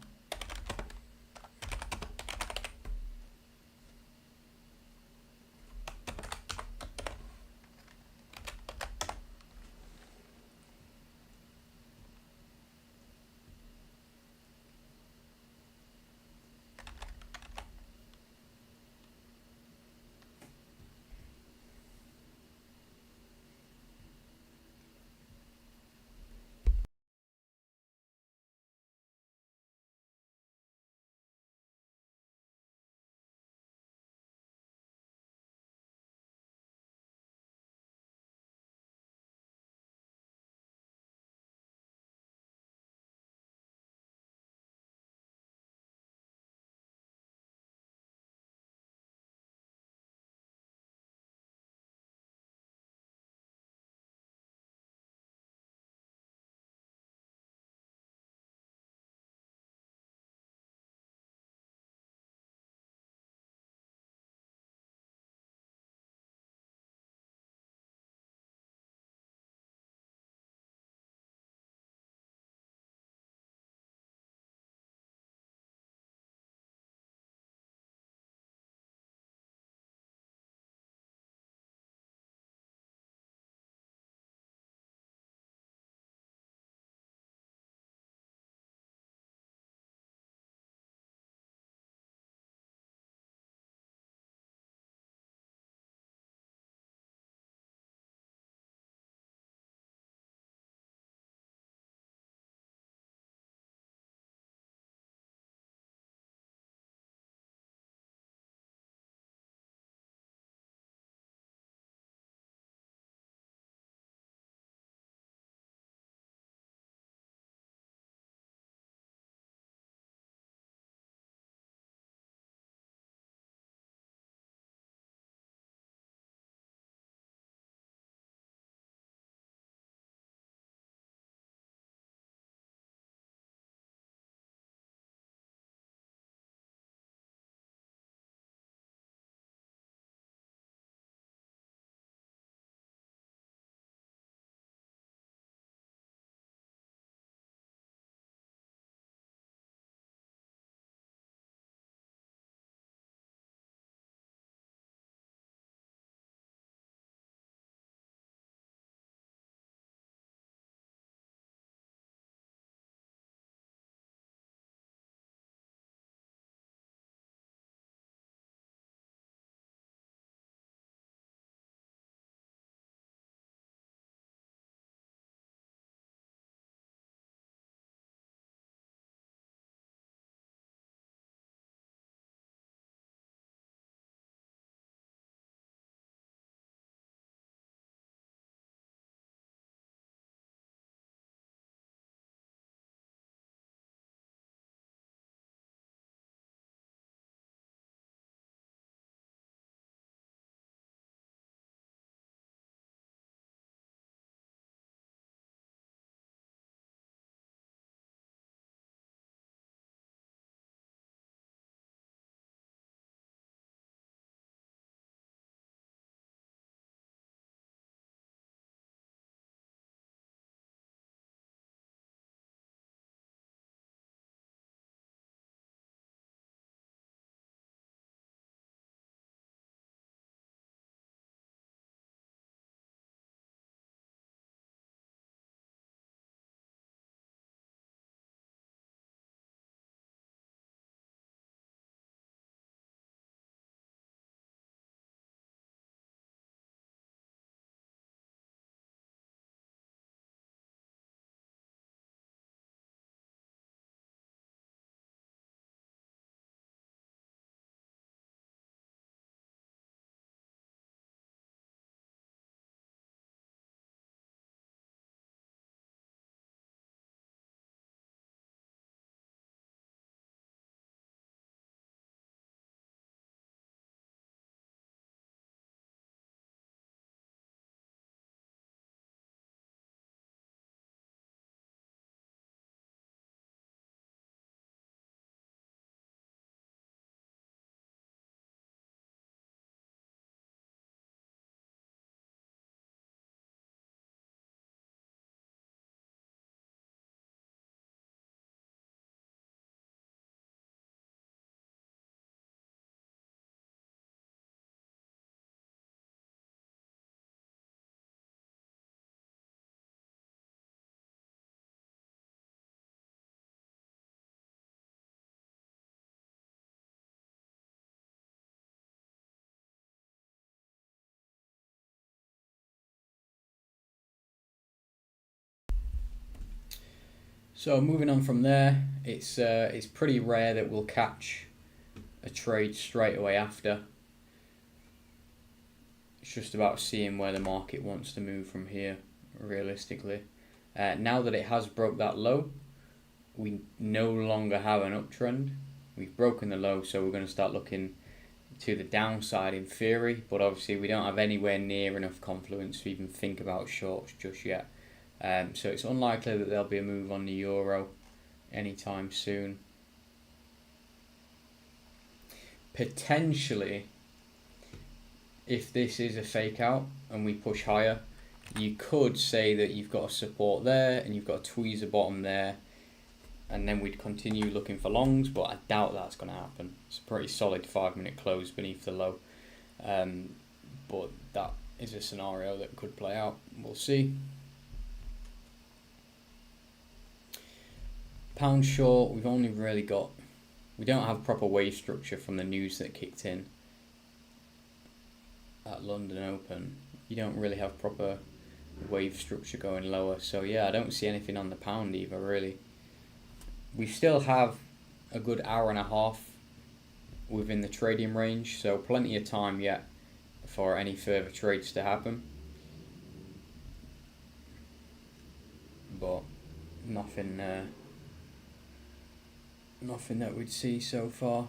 So moving on from there, it's pretty rare that we'll catch a trade straight away after. It's just about seeing where the market wants to move from here, realistically. Now that it has broke that low, we no longer have an uptrend. We've broken the low, so we're going to start looking to the downside in theory, but obviously we don't have anywhere near enough confluence to even think about shorts just yet. So it's unlikely that there'll be a move on the euro anytime soon. Potentially, if this is a fake out and we push higher, you could say that you've got a support there and you've got a tweezer bottom there, and then we'd continue looking for longs, but I doubt that's going to happen. It's a pretty solid 5-minute close beneath the low, but that is a scenario that could play out. We'll see. Pound short, we've only really got, we don't have proper wave structure from the news that kicked in at London Open. You don't really have proper wave structure going lower, so yeah, I don't see anything on the pound either, really. We still have a good hour and a half within the trading range, so plenty of time yet for any further trades to happen, but nothing that we'd see so far.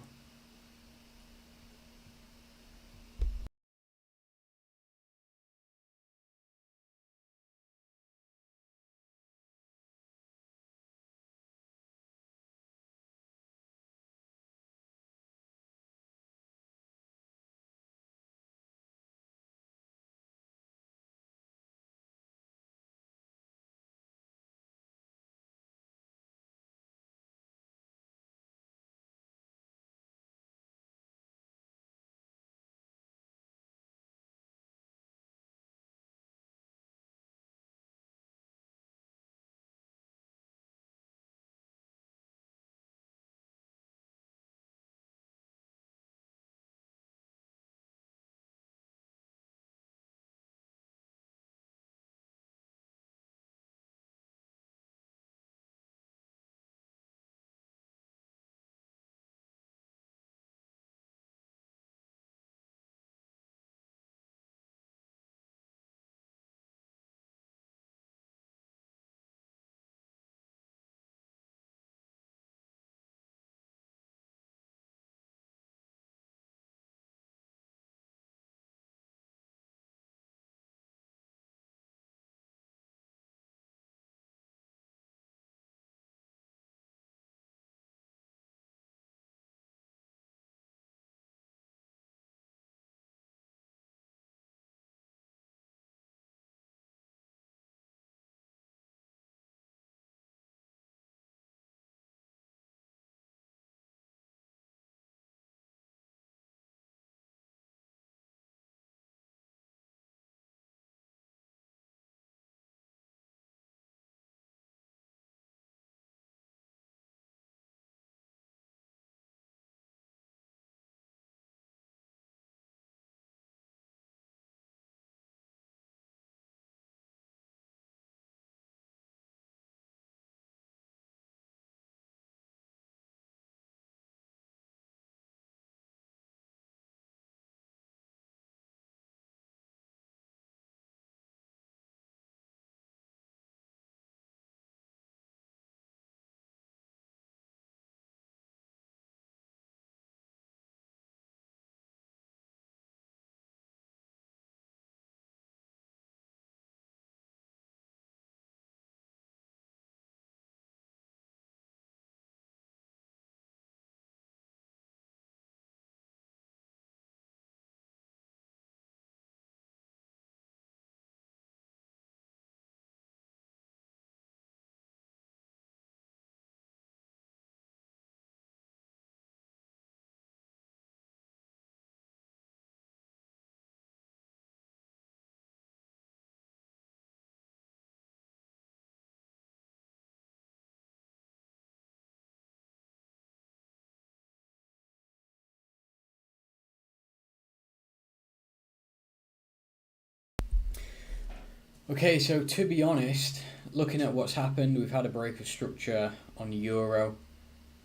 Okay, so to be honest, looking at what's happened, we've had a break of structure on euro.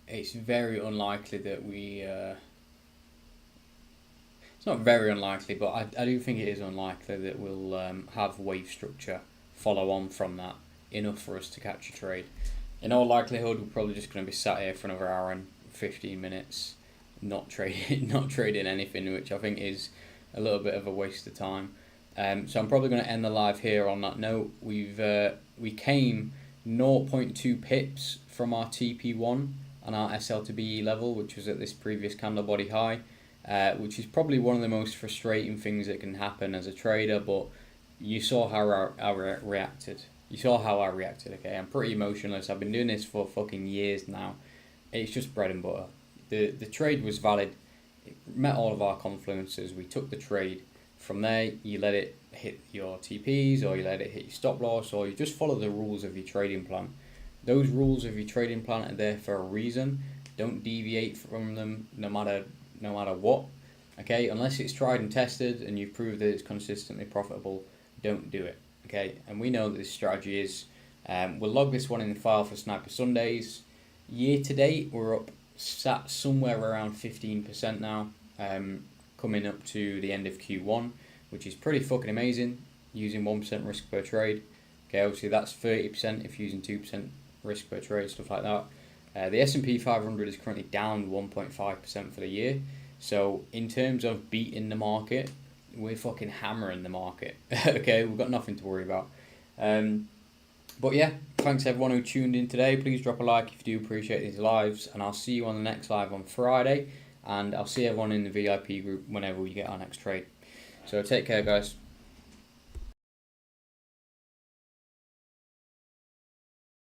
It's very unlikely that we... it's not very unlikely, but I do think it is unlikely that we'll have wave structure follow on from that, enough for us to catch a trade. In all likelihood, we're probably just going to be sat here for another hour and 15 minutes, not trading anything, which I think is a little bit of a waste of time. So I'm probably going to end the live here on that note. We came 0.2 pips from our TP1 and our SL to BE level, which was at this previous candle body high, which is probably one of the most frustrating things that can happen as a trader. But you saw how I reacted. You saw how I reacted. Okay, I'm pretty emotionless. I've been doing this for fucking years now. It's just bread and butter. The trade was valid. It met all of our confluences. We took the trade. From there, you let it hit your TPs, or you let it hit your stop loss, or you just follow the rules of your trading plan. Those rules of your trading plan are there for a reason. Don't deviate from them, no matter what. Okay, unless it's tried and tested and you've proved that it's consistently profitable, don't do it. Okay, and we know that this strategy is. We'll log this one in the file for Sniper Sundays. Year to date, we're up sat somewhere around 15% now. Coming up to the end of Q1, which is pretty fucking amazing, using 1% risk per trade. Okay, obviously that's 30% if using 2% risk per trade, stuff like that. The S&P 500 is currently down 1.5% for the year. So in terms of beating the market, we're fucking hammering the market. Okay, we've got nothing to worry about. But yeah, thanks everyone who tuned in today. Please drop a like if you do appreciate these lives, and I'll see you on the next live on Friday. And I'll see everyone in the VIP group whenever we get our next trade. So take care, guys.